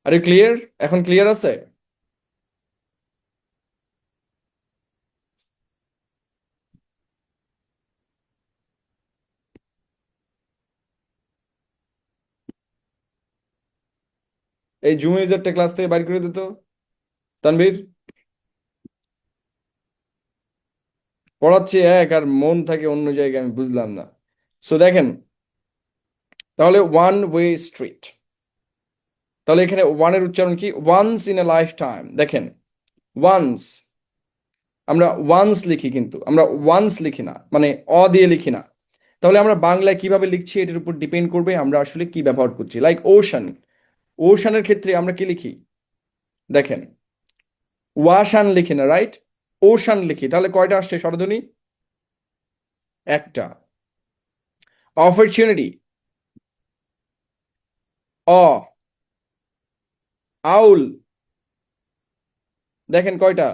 আরে ক্লিয়ার? এখন ক্লিয়ার আছে? এই জুম ইউজারটা ক্লাস থেকে বাইর করে দিত, তানভীর। পড়াচ্ছি এক আর মন থাকে অন্য জায়গায়, আমি বুঝলাম না। সো দেখেন, তাহলে ওয়ান ওয়ে স্ট্রিট, তাহলে এখানে ওয়ানের উচ্চারণ কি? Once in a lifetime. দেখেন, ওয়ান্স, আমরা ওয়ান্স লিখি, কিন্তু আমরা ওয়ান্স লিখি না, মানে অ দিয়ে লিখি না। তাহলে আমরা বাংলায় কিভাবে লিখছি এটার উপর ডিপেন্ড করবে আমরা আসলে কি ব্যবহার করছি। লাইক ওশান, ওশানের ক্ষেত্রে আমরা কি লিখি? দেখেন, ওয়াশান লিখি না, রাইট? ওশান লিখি, তাহলে কয়টা আসছে স্বরধ্বনি? একটা। অপরচুনিটি, অ। আউল, দেখেন কয়টা?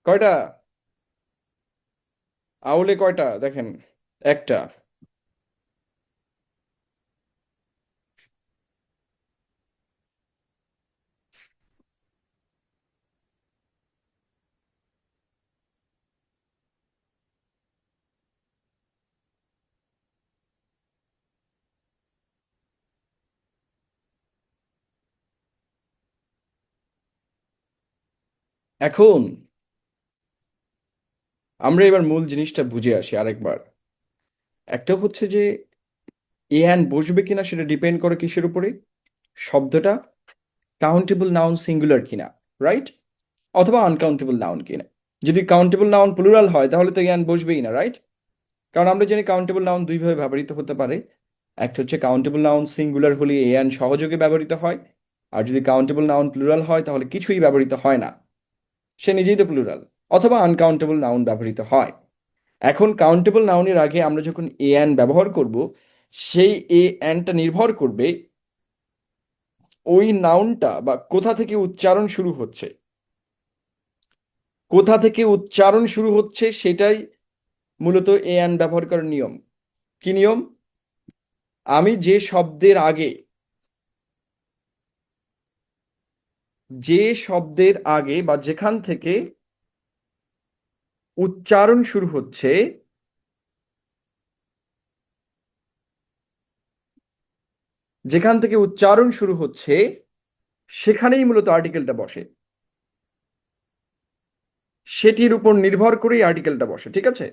কয়টা? আউলে কয়টা দেখেন? একটা। এখন আমরা এবার মূল জিনিসটা বুঝে আসি আরেকবার। একটা হচ্ছে যে এ অ্যান বসবে কিনা সেটা ডিপেন্ড করে কিসের উপরে? শব্দটা কাউন্টেবল নাউন সিঙ্গুলার কিনা, রাইট? অথবা আনকাউন্টেবল নাউন কিনা। যদি কাউন্টেবল নাউন প্লুরাল হয় তাহলে তো জ্ঞান বসবেই না, রাইট? কারণ আমরা জানি কাউন্টেবল নাউন দুইভাবে ব্যবহৃত হতে পারে। একটা হচ্ছে কাউন্টেবল নাউন সিঙ্গুলার হলে এ অ্যান সহযোগে ব্যবহৃত হয়, আর যদি কাউন্টেবল নাউন প্লুরাল হয় তাহলে কিছুই ব্যবহৃত হয় না, সে নিজেই তো প্লুরাল। অথবা আনকাউন্টেবল নাউন ব্যবহৃত হয়। এখন কাউন্টেবল নাউনের আগে আমরা যখন এ অ্যান ব্যবহার করব, সেই এ অ্যানটা নির্ভর করবে ওই নাউনটা বা কোথা থেকে উচ্চারণ শুরু হচ্ছে। কোথা থেকে উচ্চারণ শুরু হচ্ছে সেটাই মূলত এ অ্যান ব্যবহার করার নিয়ম। কি নিয়ম? আমি যে শব্দের আগে বা যেখান থেকে উচ্চারণ শুরু হচ্ছে, যেখান থেকে উচ্চারণ শুরু হচ্ছে সেখানেই মূলত আর্টিকেলটা বসে। সেটির উপর নির্ভর করেই আর্টিকেলটা বসে, ঠিক আছে?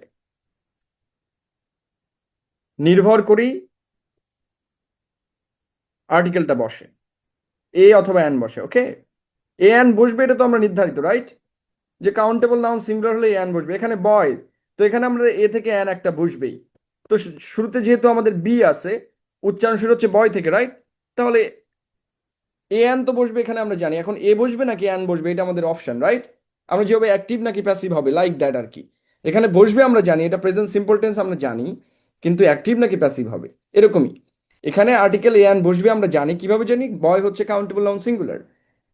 নির্ভর করেই আর্টিকেলটা বসে, এ অথবা অ্যান বসে, ওকে? এ অ্যান বসবে এটা তো আমরা নির্ধারিত, রাইট? যে কাউন্টেবল নাউন সিঙ্গুলার হলে এ অ্যান বসবে। এখানে বয়, তো এখানে আমরা এ থেকে অ্যান একটা বসবেই। তো শুরুতে যেহেতু আমাদের বি আছে, উচ্চারণ শুরু হচ্ছে বয় থেকে, রাইট? তাহলে এ অ্যান তো বসবে এখানে আমরা জানি। এখন এ বসবে নাকি অ্যান বসবে এটা আমাদের অপশন, রাইট? আমরা যেভাবে অ্যাক্টিভ নাকি প্যাসিভ হবে, লাইক দ্যাট আর কি। এখানে বসবে আমরা জানি, এটা প্রেজেন্ট সিম্পল টেন্স আমরা জানি, কিন্তু অ্যাক্টিভ নাকি প্যাসিভ হবে এরকমই। এখানে আর্টিকেল এ অ্যান বসবে আমরা জানি, কিভাবে জানি? বয় হচ্ছে কাউন্টেবল নাউন সিঙ্গুলার।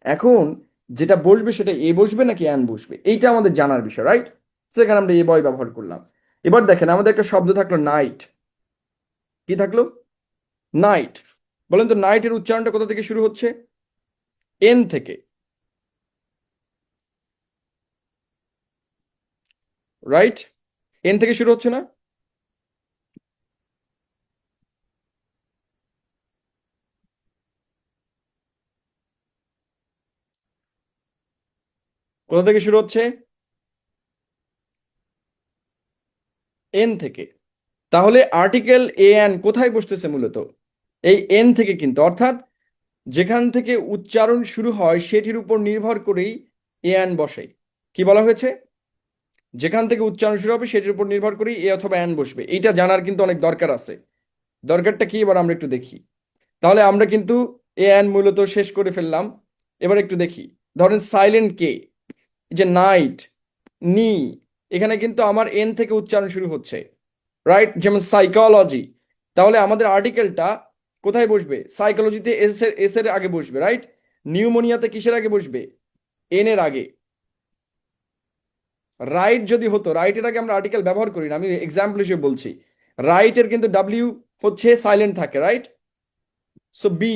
এখন যেটা বসবে সেটা এ বসবে নাকি অ্যান বসবে এইটা আমাদের জানার বিষয়, রাইট? সেখানে আমরা এ বয় ব্যবহার করলাম। এবার দেখেন, আমাদের একটা শব্দ থাকলো নাইট। কি থাকলো? নাইট। বলেন তো নাইটের উচ্চারণটা কোথা থেকে শুরু হচ্ছে? এন থেকে, রাইট? এন থেকে শুরু হচ্ছে না? কোথা থেকে শুরু হচ্ছে? এন থেকে। তাহলে আর্টিকেল এ এন কোথায় বসতেছে মূলত? এই এন থেকে কিন্তু, অর্থাৎ যেখান থেকে উচ্চারণ শুরু হয় সেটির উপর নির্ভর করেই এ এন বসে। কি বলা হয়েছে? যেখান থেকে উচ্চারণ শুরু হবে সেটির উপর নির্ভর করেই এ অথবা এন বসবে। এইটা জানার কিন্তু অনেক দরকার আছে। দরকারটা কি এবার আমরা একটু দেখি। তাহলে আমরা কিন্তু এ এন মূলত শেষ করে ফেললাম। এবার একটু দেখি। ধরেন সাইলেন্ট কে, যে নাইট, নি, এখানে কিন্তু আমার এন থেকে উচ্চারণ শুরু হচ্ছে, রাইট? যেমন সাইকোলজি, তাহলে আমাদের আর্টিকেলটা কোথায় বসবে? সাইকোলজিতে এস এর আগে বসবে, রাইট? নিউমোনিয়াতে কিসের আগে বসবে? এন এর আগে। রাইট যদি হতো, রাইটের আগে আমরা আর্টিকেল ব্যবহার করি না, আমি এক্সাম্পল হিসেবে বলছি। রাইটের কিন্তু ডাব্লিউ হচ্ছে সাইলেন্ট থাকে, রাইট? সো বি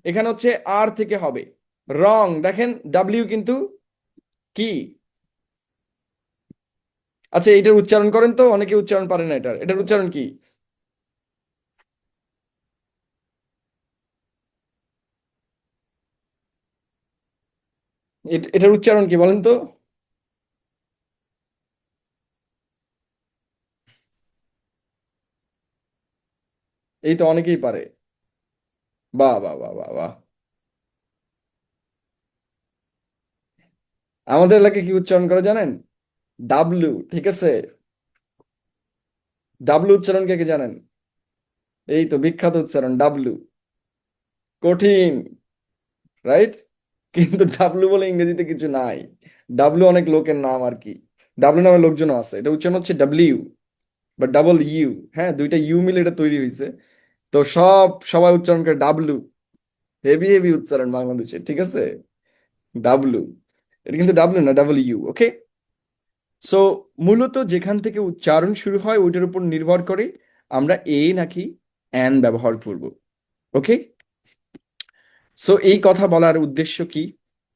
এখানে হচ্ছে আর থেকে হবে। রং, দেখেন ডাব্লিউ কিন্তু কি? আচ্ছা, এটার উচ্চারণ করেন তো, অনেকে উচ্চারণ পারে না। এটার উচ্চারণ কি? এটার উচ্চারণ কি বলেন তো? এই তো অনেকেই পারে। বাহ বাহ বাহ বাহ বাহ। আমাদের এলাকায় কি উচ্চারণ করে জানেন? ডাব্লু, ঠিক আছে? ডাব্লু উচ্চারণ কে কে জানেন? এই তো বিখ্যাত উচ্চারণ ডাব্লু। কঠিন, রাইট? কিন্তু ডাব্লু বলে ইংরেজিতে কিছু নাই। ডাব্লু অনেক লোকের নাম আর কি। ডাব্লু নামের লোকজনও আছে। এটা উচ্চারণ হচ্ছে ডাব্লিউ বা ডাবল ইউ। হ্যাঁ, দুইটা ইউ মিলে এটা তৈরি হয়েছে। তো সবাই উচ্চারণ করে ডাব্লু। হেভি হেভি উচ্চারণ বাংলাদেশে, ঠিক আছে? ডাব্লু। এটা কিন্তু ডাব্লু না, ডাবল ইউ, ওকে? সো মূলত যেখান থেকে উচ্চারণ শুরু হয় ওইটার উপর নির্ভর করে আমরা এ নাকি অ্যান ব্যবহার করব। ওকে? সো এই কথা বলার উদ্দেশ্য কি?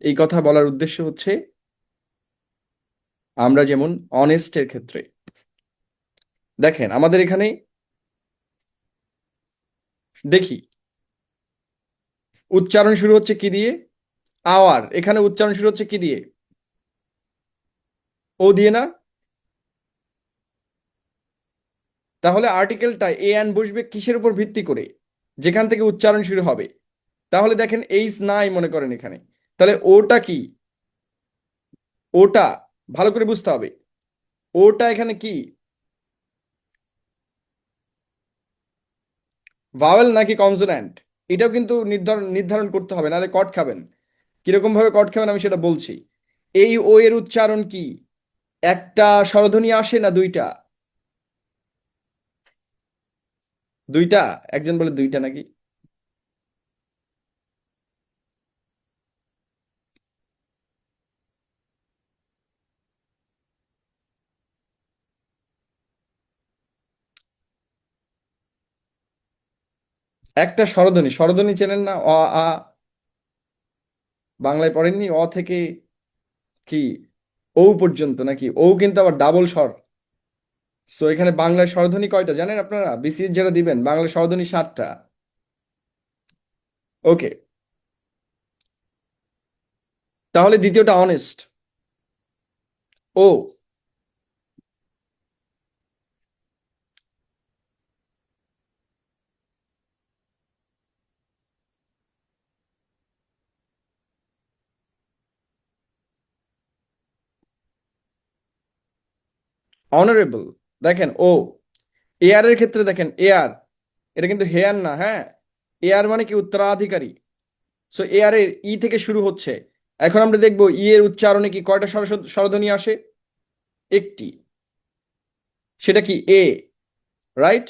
এই কথা বলার উদ্দেশ্য হচ্ছে আমরা যেমন অনেস্টের ক্ষেত্রে দেখেন আমাদের এখানে দেখি উচ্চারণ শুরু হচ্ছে কি দিয়ে? আওয়ার। এখানে উচ্চারণ শুরু হচ্ছে কি দিয়ে? ও দিয়ে না? তাহলে আর্টিকেলটা এ অ্যান বসবে কিসের উপর ভিত্তি করে? যেখান থেকে উচ্চারণ শুরু হবে। তাহলে দেখেন এইস নাই মনে করেন এখানে। তাহলে ওটা কি? ওটা ভালো করে বুঝতে হবে। ওটা এখানে কি? ভাওয়েল নাকি কনসোন্যান্ট? এটাও কিন্তু নির্ধারণ নির্ধারণ করতে হবে, নাহলে কট খাবেন। কিরকম ভাবে কট খাবেন আমি সেটা বলছি। এই ও এর উচ্চারণ কি? একটা স্বরধ্বনি আসে না দুইটা? দুইটা। একজন বলে দুইটা নাকি? একটা স্বরধ্বনি, স্বরধ্বনি চেনেন না? অ, আ। বাংলায় পড়েননি? অ থেকে কি ও পর্যন্ত নাকি? ও কিন্তু আবার ডাবল স্বর। সো এখানে বাংলায় স্বরধ্বনি কয়টা জানেন আপনারা? বিসিএস যারা দিবেন, বাংলা স্বরধ্বনি 7টা। ওকে, তাহলে দ্বিতীয়টা অনেস্ট। ও। অনারেবল। দেখেন ও। এয়ার এর ক্ষেত্রে দেখেন এয়ার, এটা কিন্তু হেয়ার না, হ্যাঁ? এয়ার মানে কি? উত্তরাধিকারী। সো এয়ার এর ই থেকে শুরু হচ্ছে। এখন আমরা দেখবো ই এর উচ্চারণে কি কয়টা স্বরধ্বনি আসে? একটি। সেটা কি? এ, রাইট?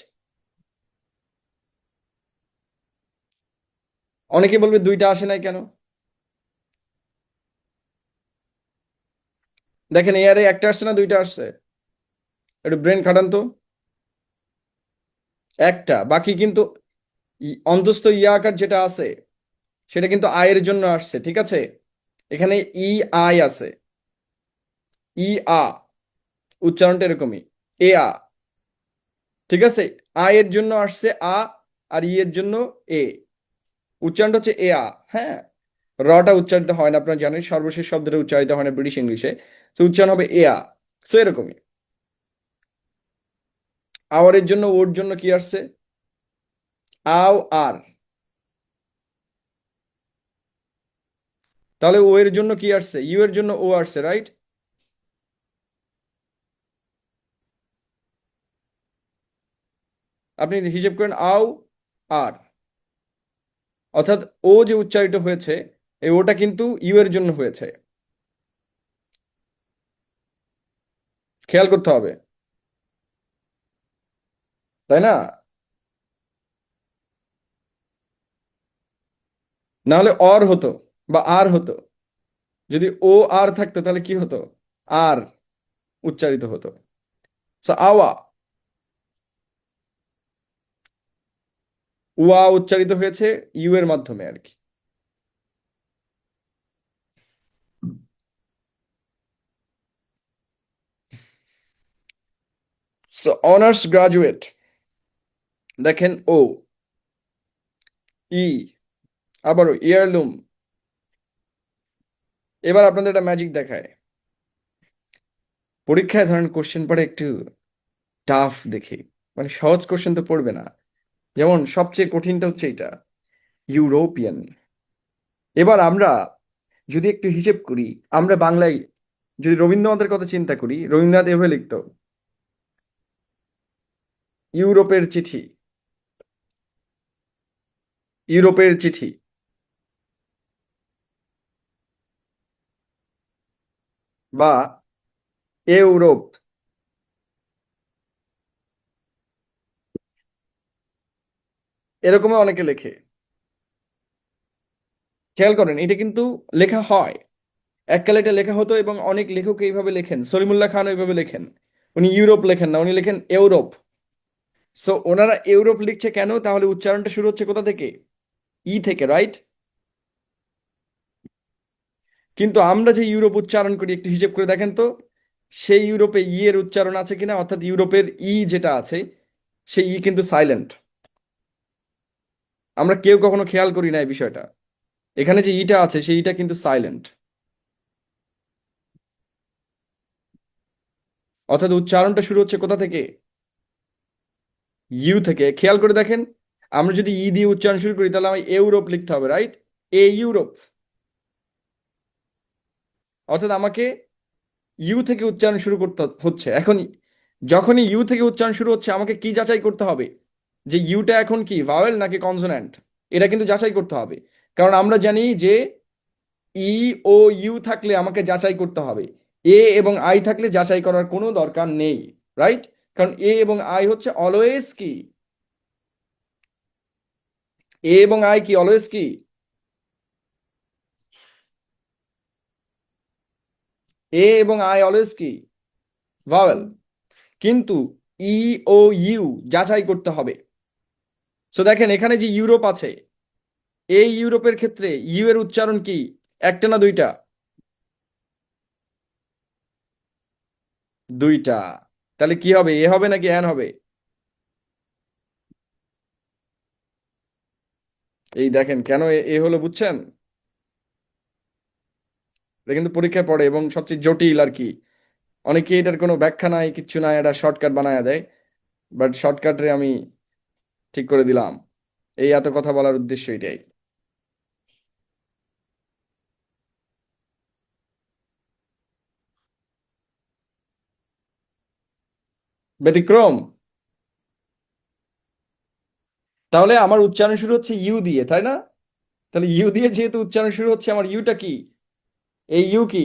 অনেকে বলবে দুইটা আসে নাই কেন? দেখেন এয়ারে একটা আসছে না দুইটা আসছে? একটু ব্রেন খাটান তো। একটা, বাকি কিন্তু অন্তস্থ ইয়া আকার যেটা আছে সেটা কিন্তু আয়ের জন্য আসছে, ঠিক আছে? এখানে ই আই আছে। ই আ, উচ্চারণটা এরকমই। এ আ। ঠিক আছে, আ এর জন্য আসছে আ, আর ই এর জন্য এ। উচ্চারণটা হচ্ছে এ আ। হ্যাঁ, রটা উচ্চারিত হয় না, আপনারা জানেন সর্বশেষ শব্দটা উচ্চারিত হয় না ব্রিটিশ ইংলিশে। তো উচ্চারণ হবে এ আ। সো এরকমই। আওয়ারের জন্য ওর জন্য কি আসছে? আও আর। তাহলে ও এর জন্য কি আসছে? ইউ এর জন্য ও আসছে, রাইট? আপনি হিসেব করেন আও আর, অর্থাৎ ও যে উচ্চারিত হয়েছে, এই ওটা কিন্তু ইউ এর জন্য হয়েছে। খেয়াল করতে হবে, তাই না? না হলে অর হতো বা আর হতো। যদি ও আর থাকতো তাহলে কি হতো? আর উচ্চারিত হতো। সো আওয়া, উয়া উচ্চারিত হয়েছে ইউ এর মাধ্যমে আর কি। সো অনার্স গ্রাজুয়েট, দেখেন ও, ই, আবারও ইয়ারলুম। এবার আপনাদের একটা ম্যাজিক দেখায়। পরীক্ষায় ধরেন কোশ্চেন পড়ে একটু টাফ দেখে, মানে সহজ কোশ্চেন তো পড়বে না। যেমন সবচেয়ে কঠিনটা হচ্ছে এটা, ইউরোপিয়ান। এবার আমরা যদি একটু হিসেব করি, আমরা বাংলায় যদি রবীন্দ্রনাথের কথা চিন্তা করি, রবীন্দ্রনাথ এভাবে লিখতো, ইউরোপের চিঠি, ইউরোপের চিঠি, বা ইউরোপ। এরকমও অনেকে লেখে। খেয়াল করেন, এটা কিন্তু লেখা হয়, এককালে এটা লেখা হতো এবং অনেক লেখক এইভাবে লেখেন। সলিমুল্লাহ খান ওইভাবে লেখেন। উনি ইউরোপ লেখেন না, উনি লেখেন ইউরোপ। সো ওনারা ইউরোপ লিখছে কেন? তাহলে উচ্চারণটা শুরু হচ্ছে কোথা থেকে? ই থেকে, রাইট? কিন্তু আমরা যে ইউরোপ উচ্চারণ করি, একটু হিসেব করে দেখেন তো, সেই ইউরোপে ই এর উচ্চারণ আছে কিনা? অর্থাৎ ইউরোপের ই যেটা আছে, সেই ই কিন্তু সাইলেন্ট। আমরা কেউ কখনো খেয়াল করি না এই বিষয়টা। এখানে যে ইটা আছে, সেই ইটা কিন্তু সাইলেন্ট। অর্থাৎ উচ্চারণটা শুরু হচ্ছে কোথা থেকে? ইউ থেকে। খেয়াল করে দেখেন, আমরা যদি ই দিয়ে উচ্চারণ শুরু করি তাহলে আমায় ইউরোপ লিখতে হবে, রাইট? এ ইউরোপ। অর্থাৎ আমাকে ইউ থেকে উচ্চারণ শুরু করতে হচ্ছে এখন। যখনই ইউ থেকে উচ্চারণ শুরু হচ্ছে, আমাকে কি যাচাই করতে হবে? যে ইউটা এখন কি ভাওয়েল নাকি কনসোন্যান্ট? এটা কিন্তু যাচাই করতে হবে। কারণ আমরা জানি যে ই ও ইউ থাকলে আমাকে যাচাই করতে হবে, এ এবং আই থাকলে যাচাই করার কোনো দরকার নেই, রাইট? কারণ এ এবং আই হচ্ছে অলওয়েজ কি, এ এবং আই কি অলওয়েজ কি, এ এবং আই অলওয়েজ কি, ভাওয়েল। কিন্তু ই ও ইউ যাচাই করতে হবে। সো দেখেন, এখানে যে ইউরোপ আছে, এই ইউরোপের ক্ষেত্রে ইউ এর উচ্চারণ কি? একটা না দুইটা? দুইটা। তাহলে কি হবে? এ হবে নাকি অ্যান হবে? এই দেখেন কেন এ হলো, বুঝছেন? এটা কিন্তু পরীক্ষায় পড়ে এবং সবচেয়ে জটিল আর কি। অনেকে এটার কোনো ব্যাখ্যা নাই, কিচ্ছু নাই, এটা শর্টকাট বানায় দেয়। বাট শর্টকাটে আমি ঠিক করে দিলাম। এই এত কথা বলার উদ্দেশ্য এটাই। ব্যতিক্রম। তাহলে আমার উচ্চারণ শুরু হচ্ছে ইউ দিয়ে, তাই না? তাহলে ইউ দিয়ে যেহেতু উচ্চারণ শুরু হচ্ছে, আমার ইউটা কি? এই ইউ কি?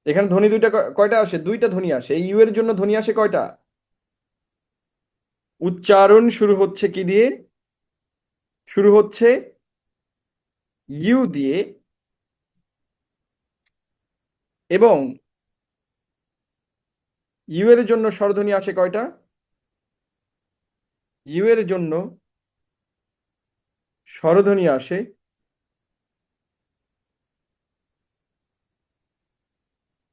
এখানে ধ্বনি দুইটা, কয়টা আসে? দুইটা ধ্বনি আসে। এই ইউ এর জন্য ধ্বনি আসে কয়টা? উচ্চারণ শুরু হচ্ছে কি দিয়ে? শুরু হচ্ছে ইউ দিয়ে, এবং ইউ এর জন্য স্বরধ্বনি আসে কয়টা? ইউ এর জন্য স্বরধ্বনি আসে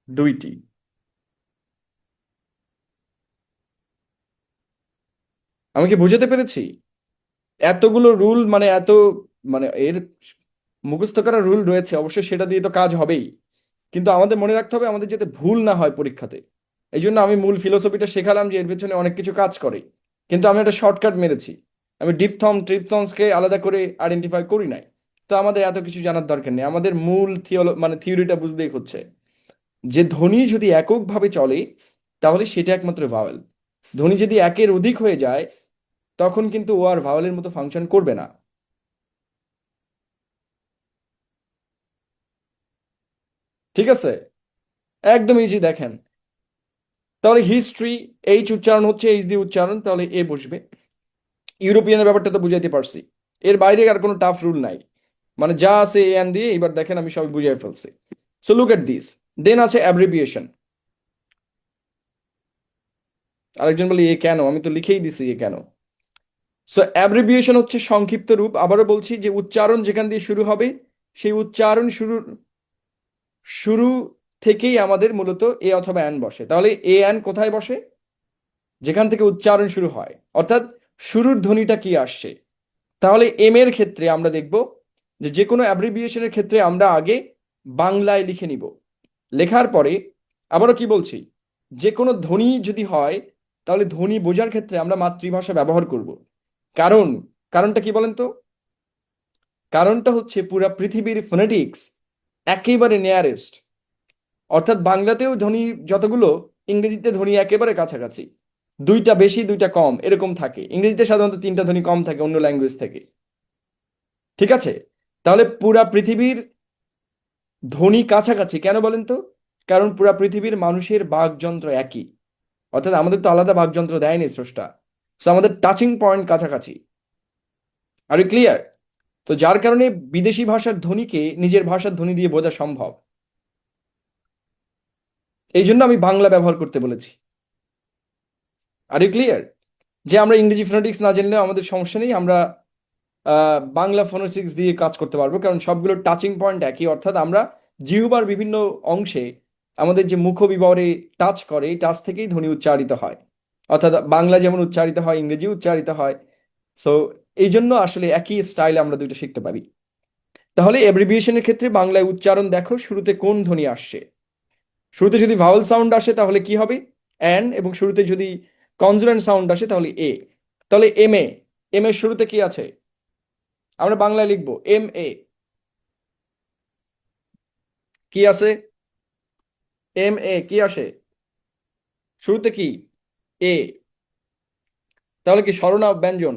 দুইটি। আমি কি বুঝাতে পেরেছি? এতগুলো রুল, মানে এত, মানে এর মুখস্থ করা রুল রয়েছে, অবশ্যই সেটা দিয়ে তো কাজ হবেই, কিন্তু আমাদের মনে রাখতে হবে আমাদের যাতে ভুল না হয় পরীক্ষাতে। এই জন্য আমি মূল ফিলোসফিটা শেখালাম যে এর পেছনে অনেক কিছু কাজ করে, কিন্তু আমি একটা শর্টকাট মেরেছি। আমি ডিপথম ট্রিপথমসকে আলাদা করে আইডেন্টিফাই করি নাই। তো আমাদের এত কিছু জানার দরকার নেই, আমাদের মূল মানে থিওরিটা বুঝলেই হচ্ছে যে ধ্বনি যদি এককভাবে চলে তাহলে সেটা একমাত্র ভাওয়েল। ধ্বনি যদি একের অধিক হয়ে যায় তখন কিন্তু ও আর ভাওয়েলের মতো ফাংশন করবে না। ঠিক আছে, একদম ইজি। দেখেন, তাহলে হিস্ট্রি, এইচ উচ্চারণ হচ্ছে এইচ দিয়ে উচ্চারণ, তাহলে এ বসবে। ইউরোপিয়ানের ব্যাপারটা তো বুঝাইতে পারছি, এর বাইরে আর কোনো টাফ রুল নাই। মানে যা আছে এ এন দিয়ে, এবার দেখেন আমি সব বুঝাই ফেলছি। So look at this. Then আছে অ্যাব্রিভিয়েশন। আরেকজন বলে এ কেন, আমি তো লিখেই দিছি এ কেন। সো অ্যাব্রিভিয়েশন হচ্ছে সংক্ষিপ্ত রূপ। আবারও বলছি যে উচ্চারণ যেখান দিয়ে শুরু হবে সেই উচ্চারণ শুরু থেকেই আমাদের মূলত এ অথবা অ্যান বসে। তাহলে এ অ্যান কোথায় বসে? যেখান থেকে উচ্চারণ শুরু হয়, অর্থাৎ শুরুর ধ্বনিটা কি আসছে। তাহলে এম এর ক্ষেত্রে আমরা দেখব যে যে কোনো অ্যাব্রিভিয়েশনের ক্ষেত্রে আমরা আগে বাংলায় লিখে নিব। লেখার পরে আবারও কি বলছি, যে কোনো ধ্বনি যদি হয় তাহলে ধ্বনি বোঝার ক্ষেত্রে আমরা মাতৃভাষা ব্যবহার করব। কারণ, কারণটা কি বলেন তো? কারণটা হচ্ছে পুরা পৃথিবীর ফোনেটিক্স একেবারে নিয়ারেস্ট, অর্থাৎ বাংলাতেও ধ্বনি যতগুলো, ইংরেজিতে ধ্বনি একেবারে কাছাকাছি। দুইটা বেশি দুইটা কম এরকম থাকে, ইংরেজিতে সাধারণত তিনটা ধ্বনি কম থাকে অন্য ল্যাঙ্গুয়েজ থেকে। ঠিক আছে, তাহলে পুরা পৃথিবীর ধ্বনি কাছাকাছি কেন বলেন তো? কারণ পুরা পৃথিবীর মানুষের বাকযন্ত্র একই, অর্থাৎ আমাদের তো আলাদা বাকযন্ত্র দেয়নি স্রষ্টা। সো আমাদের টাচিং পয়েন্ট কাছাকাছি। Are you clear? তো যার কারণে বিদেশি ভাষার ধ্বনিকে নিজের ভাষার ধ্বনি দিয়ে বোঝা সম্ভব। এই জন্য আমি বাংলা ব্যবহার করতে বলেছি। Are you clear? যে আমরা ইংরেজি ফোনেটিক্স না জানলেও আমাদের সমস্যা নেই, আমরা বাংলা ফোনেটিক্স দিয়ে কাজ করতে পারবো, কারণ সবগুলো টাচিং পয়েন্ট একই। অর্থাৎ আমরা জিহ্বার বিভিন্ন অংশে আমাদের যে মুখ বিবরে টাচ করে, এই টাচ থেকেই ধ্বনি উচ্চারিত হয়। অর্থাৎ বাংলা যেমন উচ্চারিত হয় ইংরেজি উচ্চারিত হয়। সো এই জন্য আসলে একই স্টাইলে আমরা দুইটা শিখতে পারি। তাহলে অ্যাব্রিভিয়েশনের ক্ষেত্রে বাংলায় উচ্চারণ দেখো শুরুতে কোন ধ্বনি আসছে। শুরুতে যদি ভাওয়েল সাউন্ড আসে তাহলে কি হবে? অ্যান। এবং শুরুতে যদি কনসোনেন্ট সাউন্ড আসে তাহলে এ। তাহলে এম এ, এম এর শুরুতে কি আছে? আমরা বাংলায় লিখবো এম এ। কি আছে? এম এ কি আসে শুরুতে? কি? এ। তাহলে কি স্বর না ব্যঞ্জন?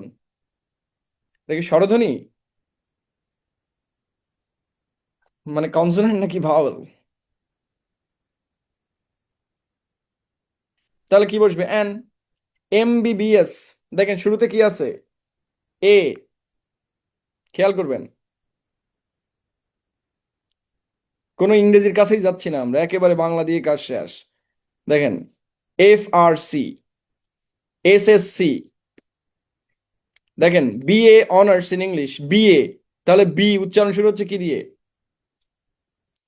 এটা কি স্বরধ্বনি, মানে কনসোনেন্ট নাকি ভাওয়েল? তাহলে কি বসবে? অ্যান। এমবিবিএস, দেখেন শুরুতে কি আছে? এ। খেয়াল করবেন, কোনো ইংরেজির কাছেই যাচ্ছি না, আমরা একেবারে বাংলা দিয়ে কাজ শেষ। দেখেন, FRC, SSC, দেখেন BA honours in English, BA। তাহলে বি উচ্চারণ শুরু হচ্ছে কি দিয়ে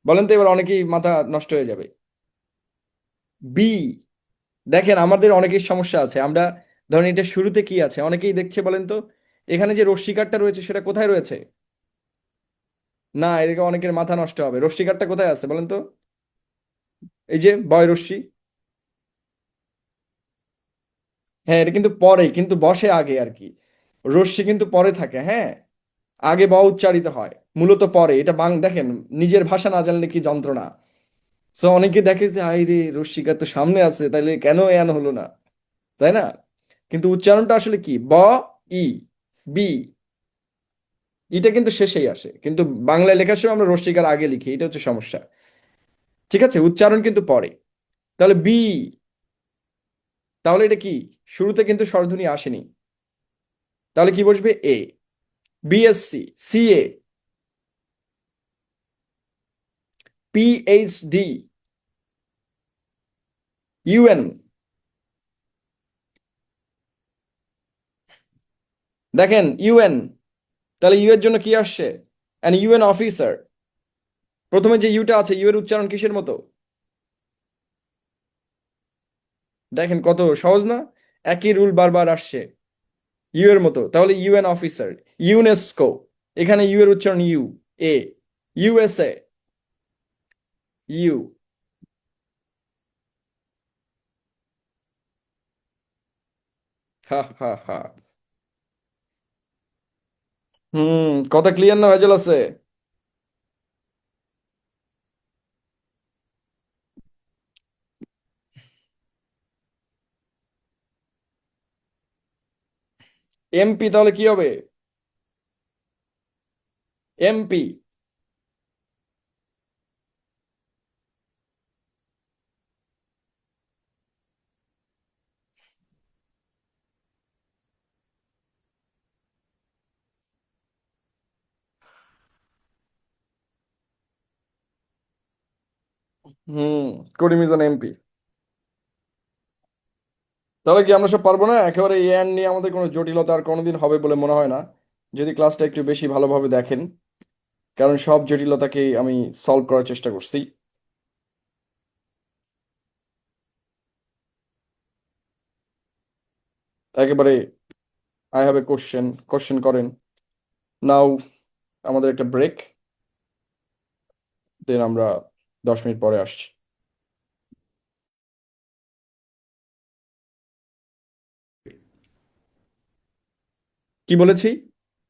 বলেন তো? এবার অনেকেই মাথা নষ্ট হয়ে যাবে। বি। দেখেন আমাদের অনেকের সমস্যা আছে, আমরা ধরেন এটা শুরুতে কি আছে অনেকেই দেখছে বলেন তো? এখানে যে রশ্মিকারটা রয়েছে সেটা কোথায় রয়েছে? না, এদিকে অনেকের মাথা নষ্ট হবে, রশ্মিকারটা কোথায় আছে বলেন তো? এই যে বয় রশ্মি। হ্যাঁ, এটা কিন্তু পরে, কিন্তু বসে আগে আর কি। রশ্মি কিন্তু পরে থাকে, হ্যাঁ। আগে ব উচ্চারিত হয়, মূলত পরে। এটা দেখেন, নিজের ভাষা না জানলে কি যন্ত্রণা। সো অনেকে দেখে যে আই রে, রশ্মিকা তো সামনে আছে, তাইলে কেন এন হলো না, তাই না? কিন্তু উচ্চারণটা আসলে কি? ব, ই, বি। এটা কিন্তু শেষেই আসে, কিন্তু বাংলায় লেখার সময় আমরা রশ্মিকার আগে লিখি, এটা হচ্ছে সমস্যা। ঠিক আছে, উচ্চারণ কিন্তু পরে। তাহলে বি। তাহলে এটা কি? শুরুতে কিন্তু স্বরধ্বনি আসেনি। তাহলে কি বসবে? এ। BSc, CA, PhD, UN, দেখেন ইউএন, তাহলে ইউ এর জন্য কি আসছে? An UN officer. প্রথমে যে ইউটা আছে, ইউ এর উচ্চারণ কিসের মতো? দেখেন কত সহজ না? একই রুল বারবার আসছে, ইউ এর মতো। তাহলে ইউএন অফিসার, ইউনেস্কো, এখানে ইউ এর উচ্চারণ ইউ। A, USA, U. হা হা হা। কথা ক্লিয়ার না ভেজাল আছে? এমপি তাহলে কি হবে? এমপি। হুম, করিম ইজ এন এমপি। তাহলে কি আমরা সব পারবো না? একেবারে এ আন নিয়ে আমাদের কোনো জটিলতা আর কোনোদিন হবে বলে মনে হয় না, যদি ক্লাসটা একটু বেশি ভালোভাবে দেখেন। কারণ সব জটিলতাকেই আমি সলভ করার চেষ্টা করছি একেবারে। I have a question, question করেন নাও। আমাদের একটা ব্রেক, দেন আমরা 10 মিনিট পরে আসছি। কি বলেছি?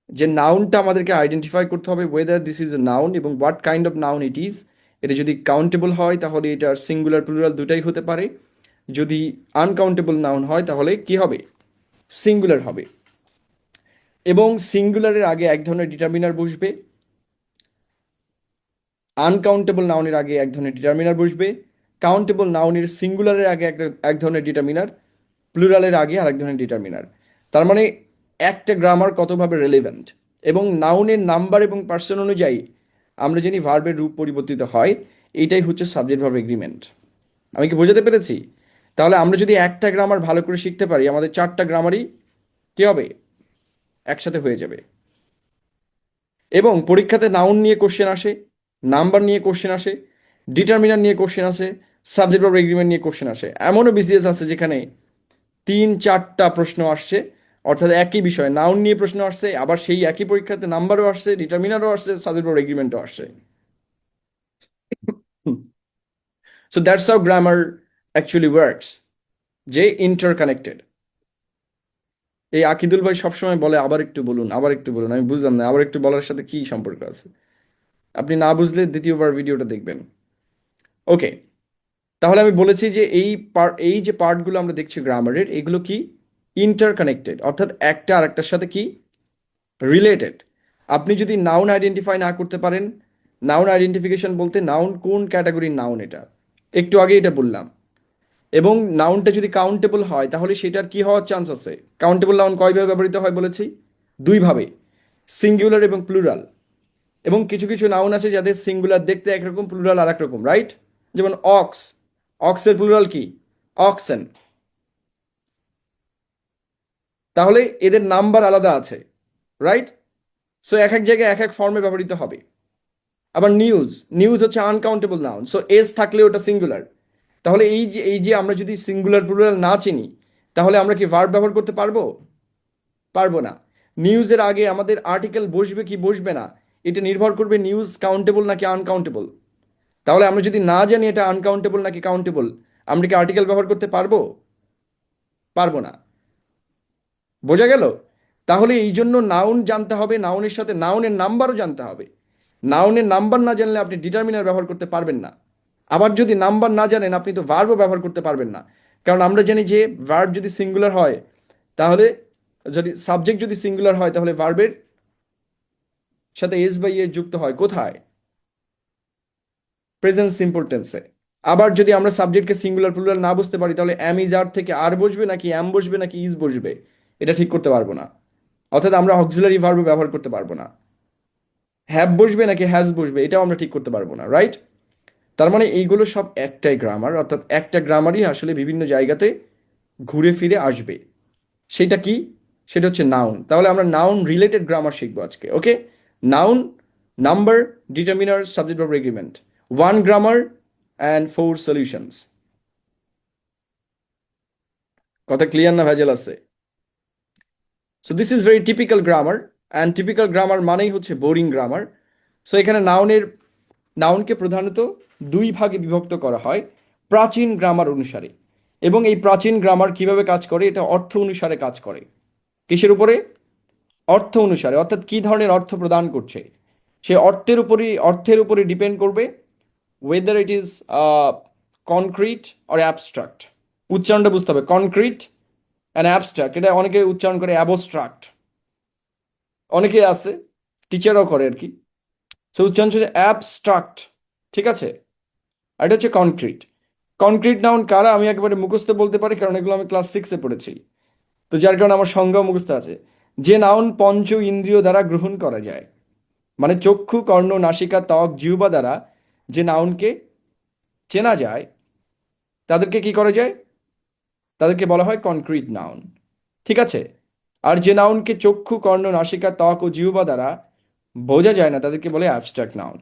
যে নাউনটা আমাদেরকে আইডেন্টিফাই করতে হবে whether this is a noun এবং what kind of noun it is. এটা যদি কাউন্টেবল হয় তাহলে এটার সিঙ্গুলার প্লুরাল দুটাই হতে পারে। যদি আনকাউন্টেবল নাউন হয় তাহলে কি হবে? সিঙ্গুলার হবে। এবং সিঙ্গুলারের আগে এক ধরনের ডিটারমিনার বসবে, আনকাউন্টেবল নাউনের আগে এক ধরনের ডিটারমিনার বসবে, কাউন্টেবল নাউনের সিঙ্গুলারের আগে এক ধরনের ডিটারমিনার, প্লুরালের আগে আরেক ধরনের ডিটারমিনার। তার মানে একটা গ্রামার কতভাবে রেলেভেন্ট। এবং নাউনের নাম্বার এবং পার্সন অনুযায়ী আমরা জানি ভার্বের রূপ পরিবর্তিত হয়। এইটাই হচ্ছে সাবজেক্ট ভার্ব এগ্রিমেন্ট। আমি কি বোঝাতে পেরেছি? তাহলে আমরা যদি একটা গ্রামার ভালো করে শিখতে পারি, আমাদের চারটা গ্রামারই কি হবে? একসাথে হয়ে যাবে। এবং পরীক্ষাতে নাউন নিয়ে কোশ্চেন আসে, নাম্বার নিয়ে কোশ্চেন আসে, ডিটারমিনার নিয়ে কোশ্চেন আসে, সাবজেক্ট ভার্ব এগ্রিমেন্ট নিয়ে কোশ্চেন আসে। এমনও বিসিএস আছে যেখানে 3-4টা প্রশ্ন আসছে, অর্থাৎ একই বিষয় নাউন নিয়ে প্রশ্ন আসছে, আবার সেই একই পরীক্ষাতে নাম্বারও আসছে, ডিটারমিনারও আসছে, সাবজেক্ট ভার্ব এগ্রিমেন্টও আসছে। So that's how grammar actually works, যে ইন্টারকানেক্টেড। এই আকিদুল ভাই সবসময় বলে আবার একটু বলুন, আবার একটু বলুন। আমি বুঝলাম না আবার একটু বলার সাথে কি সম্পর্ক আছে। আপনি না বুঝলে দ্বিতীয়বার ভিডিওটা দেখবেন। ওকে, তাহলে আমি বলেছি যে এই যে পার্টগুলো আমরা দেখছি গ্রামারের, এগুলো কি? ইন্টারকানেক্টেড, অর্থাৎ একটা আরেকটার সাথে কি রিলেটেড। আপনি যদি নাউন আইডেন্টিফাই না করতে পারেন, নাউন আইডেন্টিফিকেশন বলতে নাউন কোন ক্যাটাগরির নাউন, এটা একটু আগে এটা বললাম। এবং নাউনটা যদি কাউন্টেবল হয় তাহলে সেটার কি হওয়ার চান্স আছে? কাউন্টেবল নাউন কয়ভাবে ব্যবহৃত হয় বলেছি? দুইভাবে, সিঙ্গুলার এবং প্লুরাল। এবং কিছু কিছু নাউন আছে যাদের সিঙ্গুলার দেখতে একরকম, প্লুরাল আর একরকম, রাইট? যেমন অক্স, অক্সের প্লুরাল কি? অক্সেন। তাহলে এদের নাম্বার আলাদা আছে, রাইট? সো এক এক জায়গায় এক এক ফর্মে ব্যবহৃত হবে। আবার নিউজ, নিউজ হচ্ছে আনকাউন্টেবল নাউন, সো এস থাকলে ওটা সিঙ্গুলার। তাহলে এই যে আমরা যদি সিঙ্গুলার প্লুরাল না চিনি, তাহলে আমরা কি ভার্ব ব্যবহার করতে পারবো? পারবো না। নিউজের আগে আমাদের আর্টিকেল বসবে কি বসবে না, এটা নির্ভর করবে নিউজ কাউন্টেবল নাকি আনকাউন্টেবল। তাহলে আমরা যদি না জানি এটা আনকাউন্টেবল নাকি কাউন্টেবল, আমরা কি আর্টিকেল ব্যবহার করতে পারবো? পারবো না। বোঝা গেল? তাহলে এই জন্য নাউন জানতে হবে, নাউনের সাথে নাউনের নাম্বারও জানতে হবে। নাউনের নাম্বার না জানলে আপনি ডিটারমিনার ব্যবহার করতে পারবেন না। আবার যদি নাম্বার না জানেন আপনি তো ভার্বও ব্যবহার করতে পারবেন না। কারণ আমরা জানি যে ভার্ব যদি সিঙ্গুলার হয় তাহলে, যদি সাবজেক্ট যদি সিঙ্গুলার হয় তাহলে ভার্বের সাথে এস বা ইয়ে যুক্ত হয় কোথায়? প্রেজেন্ট সিম্পল টেন্সে। আবার যদি আমরা সাবজেক্টকে সিঙ্গুলার প্লুরাল না বুঝতে পারি তাহলে অ্যাম ইজ আর থেকে আর বসবে নাকি অ্যাম বসবে নাকি ইজ বসবে, এটা ঠিক করতে পারবো না। অর্থাৎ আমরা অক্সিলারি ভার্ব ব্যবহার করতে পারবো না। হ্যাভ বসবে নাকি হ্যাজ বসবে এটাও আমরা ঠিক করতে পারবো না, রাইট? তার মানে এইগুলো সব একটাই গ্রামার, অর্থাৎ একটা গ্রামারই আসলে বিভিন্ন জায়গাতে ঘুরে ফিরে আসবে। সেটা কি? সেটা হচ্ছে নাউন। তাহলে আমরা নাউন রিলেটেড গ্রামার শিখবো আজকে, okay? Noun, number, determiner, subject verb agreement, one grammar and four solutions. কথা ক্লিয়ার না ভেজাল আছে? So this is very typical grammar, and typical grammar মানেই হচ্ছে বোরিং গ্রামার। সো এখানে নাউনকে প্রধানত দুই ভাগে বিভক্ত করা হয় প্রাচীন গ্রামার অনুসারে। এবং এই প্রাচীন গ্রামার কিভাবে কাজ করে? এটা অর্থ অনুসারে কাজ করে। কিসের উপরে? অর্থ অনুসারে, অর্থাৎ কি ধরনের অর্থ প্রদান করছে সে অর্থের উপরে ডিপেন্ড করবে weather it is concrete or abstract. উচ্চারণটা বুঝতে হবে, কনক্রিট অ্যান্ড অ্যাবস্ট্রাক্ট। এটা অনেকে উচ্চারণ করে অ্যাবস্ট্রাক্ট, অনেকে আছে টিচারও করে আর কি। সো উচ্চারণ হচ্ছে অ্যাবস্ট্রাক্ট, ঠিক আছে? আর এটা হচ্ছে কনক্রিট। কনক্রিট নাউন কারা আমি একেবারে মুখস্থ বলতে পারি, কারণ এগুলো আমি ক্লাস 6-এ পড়েছি। তো যার কারণে আমার সংজ্ঞাও মুখস্থ আছে। যে নাউন পঞ্চ ইন্দ্রিয় দ্বারা গ্রহণ করা যায়, মানে চক্ষু, কর্ণ, নাসিকা, ত্বক, জিহ্বা দ্বারা যে নাউনকে চেনা যায়, তাদেরকে কি করা যায়? তাদেরকে বলা হয় কনক্রিট নাউন, ঠিক আছে? আর যে নাউনকে চক্ষু, কর্ণ, নাসিকা, ত্বক ও জিহ্বা দ্বারা বোঝা যায় না, তাদেরকে বলে অ্যাবস্ট্রাক্ট নাউন।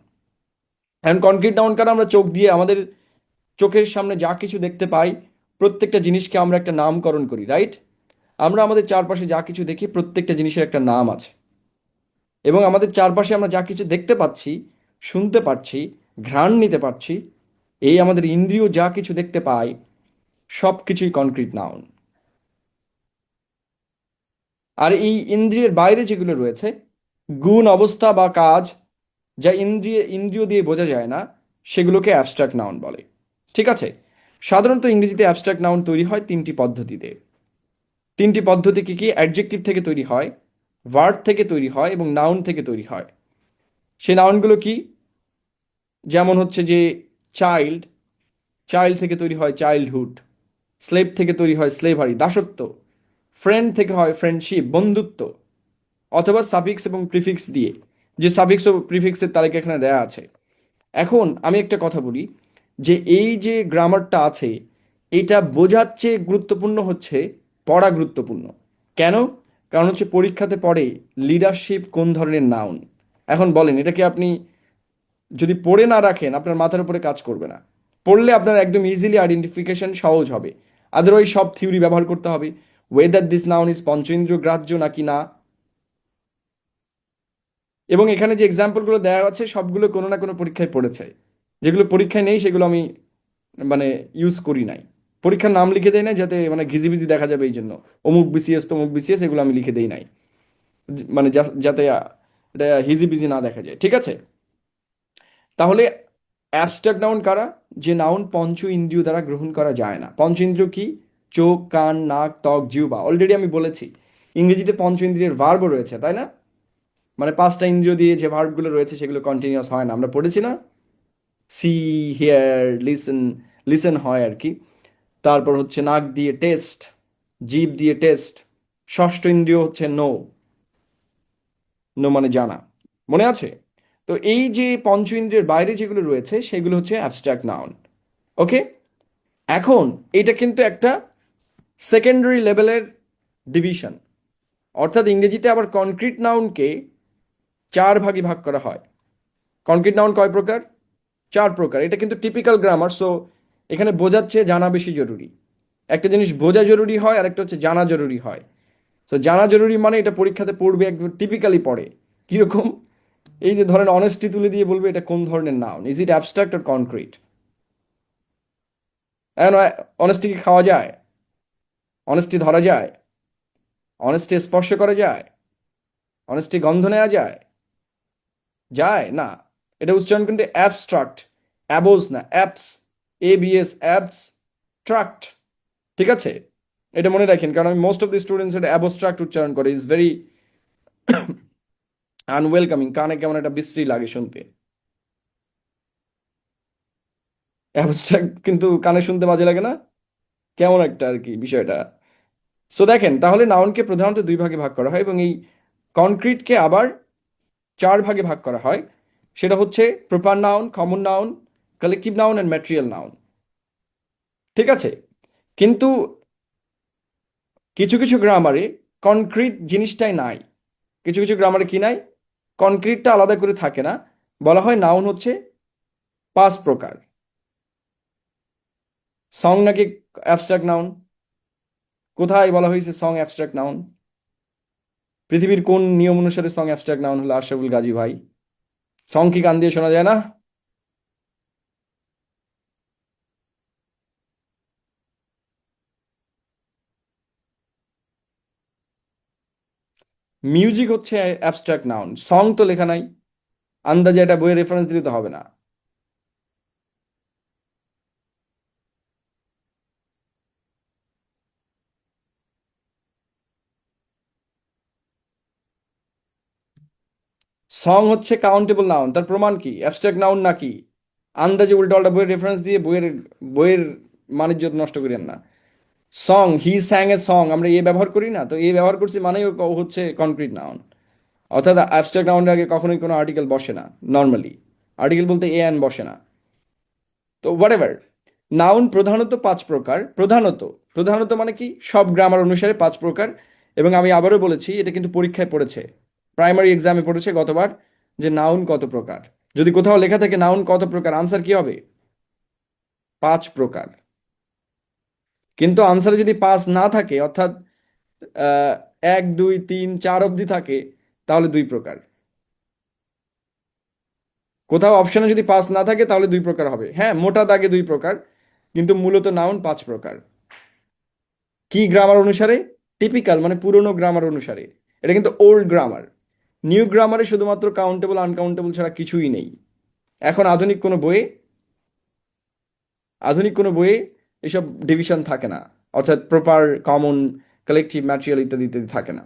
এখন কনক্রিট নাউন কারণ আমরা চোখ দিয়ে আমাদের চোখের সামনে যা কিছু দেখতে পাই, প্রত্যেকটা জিনিসকে আমরা একটা নামকরণ করি, রাইট? আমরা আমাদের চারপাশে যা কিছু দেখি প্রত্যেকটা জিনিসের একটা নাম আছে। এবং আমাদের চারপাশে আমরা যা কিছু দেখতে পাচ্ছি, শুনতে পাচ্ছি, ঘ্রাণ নিতে পারছি, এই আমাদের ইন্দ্রিয় যা কিছু দেখতে পাই সব কিছুই কনক্রিট নাউন। আর এই ইন্দ্রিয়ের বাইরে যেগুলো রয়েছে, গুণ, অবস্থা বা কাজ, যা ইন্দ্রিয় দিয়ে বোঝা যায় না, সেগুলোকে অ্যাবস্ট্রাক্ট নাউন বলে, ঠিক আছে? সাধারণত ইংরেজিতে অ্যাবস্ট্রাক্ট নাউন তৈরি হয় তিনটি পদ্ধতিতে। তিনটি পদ্ধতি কি কি? অ্যাডজেক্টিভ থেকে তৈরি হয়, ভার্ব থেকে তৈরি হয় এবং নাউন থেকে তৈরি হয়। সেই নাউনগুলো কি? যেমন হচ্ছে যে চাইল্ড, চাইল্ড থেকে তৈরি হয় চাইল্ডহুড। স্লেভ থেকে তৈরি হয় স্লেভারি, দাসত্ব। ফ্রেন্ড থেকে হয় ফ্রেন্ডশিপ, বন্ধুত্ব। অথবা সাফিক্স এবং প্রিফিক্স দিয়ে, যে সাফিক্স ও প্রিফিক্সের তালিকা এখানে দেয়া আছে। এখন আমি একটা কথা বলি, যে এই যে গ্রামারটা আছে, এটা বোঝার চেয়ে গুরুত্বপূর্ণ হচ্ছে পড়া গুরুত্বপূর্ণ। কেন? কারণ হচ্ছে পরীক্ষাতে পড়ে লিডারশিপ কোন ধরনের নাউন। এখন বলেন, এটাকে আপনি যদি পড়ে না রাখেন আপনার মাথার উপরে কাজ করবে না। পড়লে আপনার একদম ইজিলি আইডেন্টিফিকেশন সহজ হবে। আদারওয়াইজ সব থিওরি ব্যবহার করতে হবে, ওয়েদার দিস নাউন ইজ পঞ্চেন্দ্রিয় গ্রাহ্য নাকি না। এবং এখানে যে এক্সাম্পলগুলো দেওয়া আছে সবগুলো কোনো না কোনো পরীক্ষায় পড়েছে। যেগুলো পরীক্ষায় নেই সেগুলো আমি মানে ইউজ করি নাই। পরীক্ষার নাম লিখে দেয় না যাতে মানে ঘিজিবিজি দেখা যাবে, এই জন্য অমুক বিসিএস তমুক বিসিএস এগুলো আমি লিখে দেই নাই, মানে যাতে এটা হিজিবিজি না দেখা যায়, ঠিক আছে? তাহলে অ্যাবস্ট্রাক্ট নাউন কারা? যে নাউন পঞ্চ ইন্দ্রিয় দ্বারা গ্রহণ করা যায় না। পঞ্চ ইন্দ্রিয় কি? চোখ, কান, নাক, ত্বক, জিহ্বা। অলরেডি আমি বলেছি ইংরেজিতে পঞ্চ ইন্দ্রিয়ের ভার্বও রয়েছে, তাই না? মানে পাঁচটা ইন্দ্রিয় দিয়ে যে ভার্বগুলো রয়েছে সেগুলো কন্টিনিউয়াস হয় না, আমরা পড়েছি না? সি, হিয়ার, লিসেন, লিসেন হয় আর কি। তারপর হচ্ছে নাক দিয়ে টেস্ট, জিভ দিয়ে টেস্ট। ষষ্ঠ ইন্দ্রিয় হচ্ছে নো, নো মানে জানা, মনে আছে? তো এই যে পঞ্চ ইন্দ্রিয়ের বাইরে যেগুলো রয়েছে সেগুলো হচ্ছে অ্যাবস্ট্রাক্ট নাউন, ওকে? এখন এটা কিন্তু একটা সেকেন্ডারি লেভেলের ডিভিশন। অর্থাৎ ইংরেজিতে আবার কনক্রিট নাউনকে চার ভাগে ভাগ করা হয়। কনক্রিট নাউন কয় প্রকার? চার প্রকার। এটা কিন্তু টিপিক্যাল গ্রামার, সো এখানে বোঝাচ্ছে জানা বেশি জরুরি। একটা জিনিস বোঝা জরুরি হয় আর একটা হচ্ছে জানা জরুরি হয়। সো জানা জরুরি মানে এটা পরীক্ষাতে পড়বে, একদম টিপিক্যালি পড়ে। কিরকম? এই যে ধরেন অনেস্টি তুলে দিয়ে বলবে এটা কোন ধরনের noun, is it abstract or concrete? এখন অনেস্টি কি খাওয়া যায়? অনেস্টি ধরা যায়? অনেস্টি স্পর্শ করা যায়? অনেস্টি গন্ধ নেওয়া যায়? যায় না। এটা উচ্চারণ কিন্তু অ্যাবস্ট্রাক্ট, অ্যাবোজ না, অ্যাপস, এবিএস, অ্যাবস ট্রাক্ট, ঠিক আছে? এটা মনে রাখেন, কারণ আমি মোস্ট অফ দি স্টুডেন্টস এটা অ্যাবস্ট্রাক্ট উচ্চারণ করে, ইজ ভেরি আনওয়েলকামিং, কানে কেমন একটা বিশ্রী লাগে শুনতে। অ্যাবস্ট্রাক্ট কিন্তু কানে শুনতে বাজে লাগে না? কেমন একটা আর কি বিষয়টা। সো দেখেন, তাহলে নাউনকে প্রধানত দুই ভাগে ভাগ করা হয় এবং এই কনক্রিটকে আবার চার ভাগে ভাগ করা হয়। সেটা হচ্ছে proper noun, common noun, collective noun and material noun, ঠিক আছে? কিন্তু কিছু কিছু গ্রামারে কনক্রিট জিনিসটাই নাই। কিছু কিছু গ্রামারে কি নাই, কনক্রিটটা আলাদা করে থাকে না। বলা হয় নাউন হচ্ছে 5 প্রকার। সং নাকি অ্যাবস্ট্রাক্ট নাউন? কোথায় বলা হয়েছে সং অ্যাবস্ট্রাক্ট নাউন? পৃথিবীর কোন নিয়ম অনুসারে সং অ্যাবস্ট্রাক্ট নাউন হলো আশরাফুল গাজী ভাই? সং কি কান দিয়ে শোনা যায় না? মিউজিক হচ্ছে অ্যাবস্ট্রাক্ট নাউন, সং তো লেখা নাই। আন্দাজে একটা বইয়ের রেফারেন্স দিলে তো হবে না। সং হচ্ছে কাউন্টেবল নাউন, তার প্রমাণ কি অ্যাবস্ট্রাক্ট নাউন নাকি? আন্দাজে উল্টাপাল্টা বইয়ের রেফারেন্স দিয়ে বইয়ের বইয়ের মানিজ্য নষ্ট করেন না। সং, হি স্যাং এ সং, আমরা এ ব্যবহার করি না, তো এ ব্যবহার করছি মানেই ও হচ্ছে কনক্রিট নাউন। অর্থাৎ অ্যাবস্ট্রাক্ট নাউনের আগে কখনোই কোনো আর্টিকেল বসে না নর্মালি। আর্টিকেল বলতে এ অ্যান বসে না। তো হোয়াট এভার, নাউন প্রধানত 5 প্রকার। প্রধানত, প্রধানত মানে কি, সব গ্রামার অনুসারে 5 প্রকার। এবং আমি আবারও বলেছি, এটা কিন্তু পরীক্ষায় পড়েছে, প্রাইমারি এক্সামে পড়েছে গতবার, যে নাউন কত প্রকার। যদি কোথাও লেখা থাকে নাউন কত প্রকার, আনসার কি হবে? 5 প্রকার। কিন্তু আনসারে যদি 5 না থাকে, অর্থাৎ আহ, 1 2 3 4 অবধি থাকে, তাহলে 2 প্রকার। কোথাও অপশনে যদি 5 না থাকে তাহলে 2 প্রকার হবে, হ্যাঁ, মোটা দাগে 2 প্রকার। কিন্তু মূলত নাউন 5 প্রকার। কি গ্রামার অনুসারে? টিপিক্যাল মানে পুরনো গ্রামার অনুসারে। এটা কিন্তু ওল্ড গ্রামার। নিউ গ্রামারে শুধুমাত্র কাউন্টেবল আনকাউন্টেবল ছাড়া কিছুই নেই। এখন আধুনিক কোনো বইয়ে এসব ডিভিশন থাকে না, অর্থাৎ প্রপার, কমন, কালেকটিভ, ম্যাটেরিয়াল ইত্যাদি ইত্যাদি থাকে না।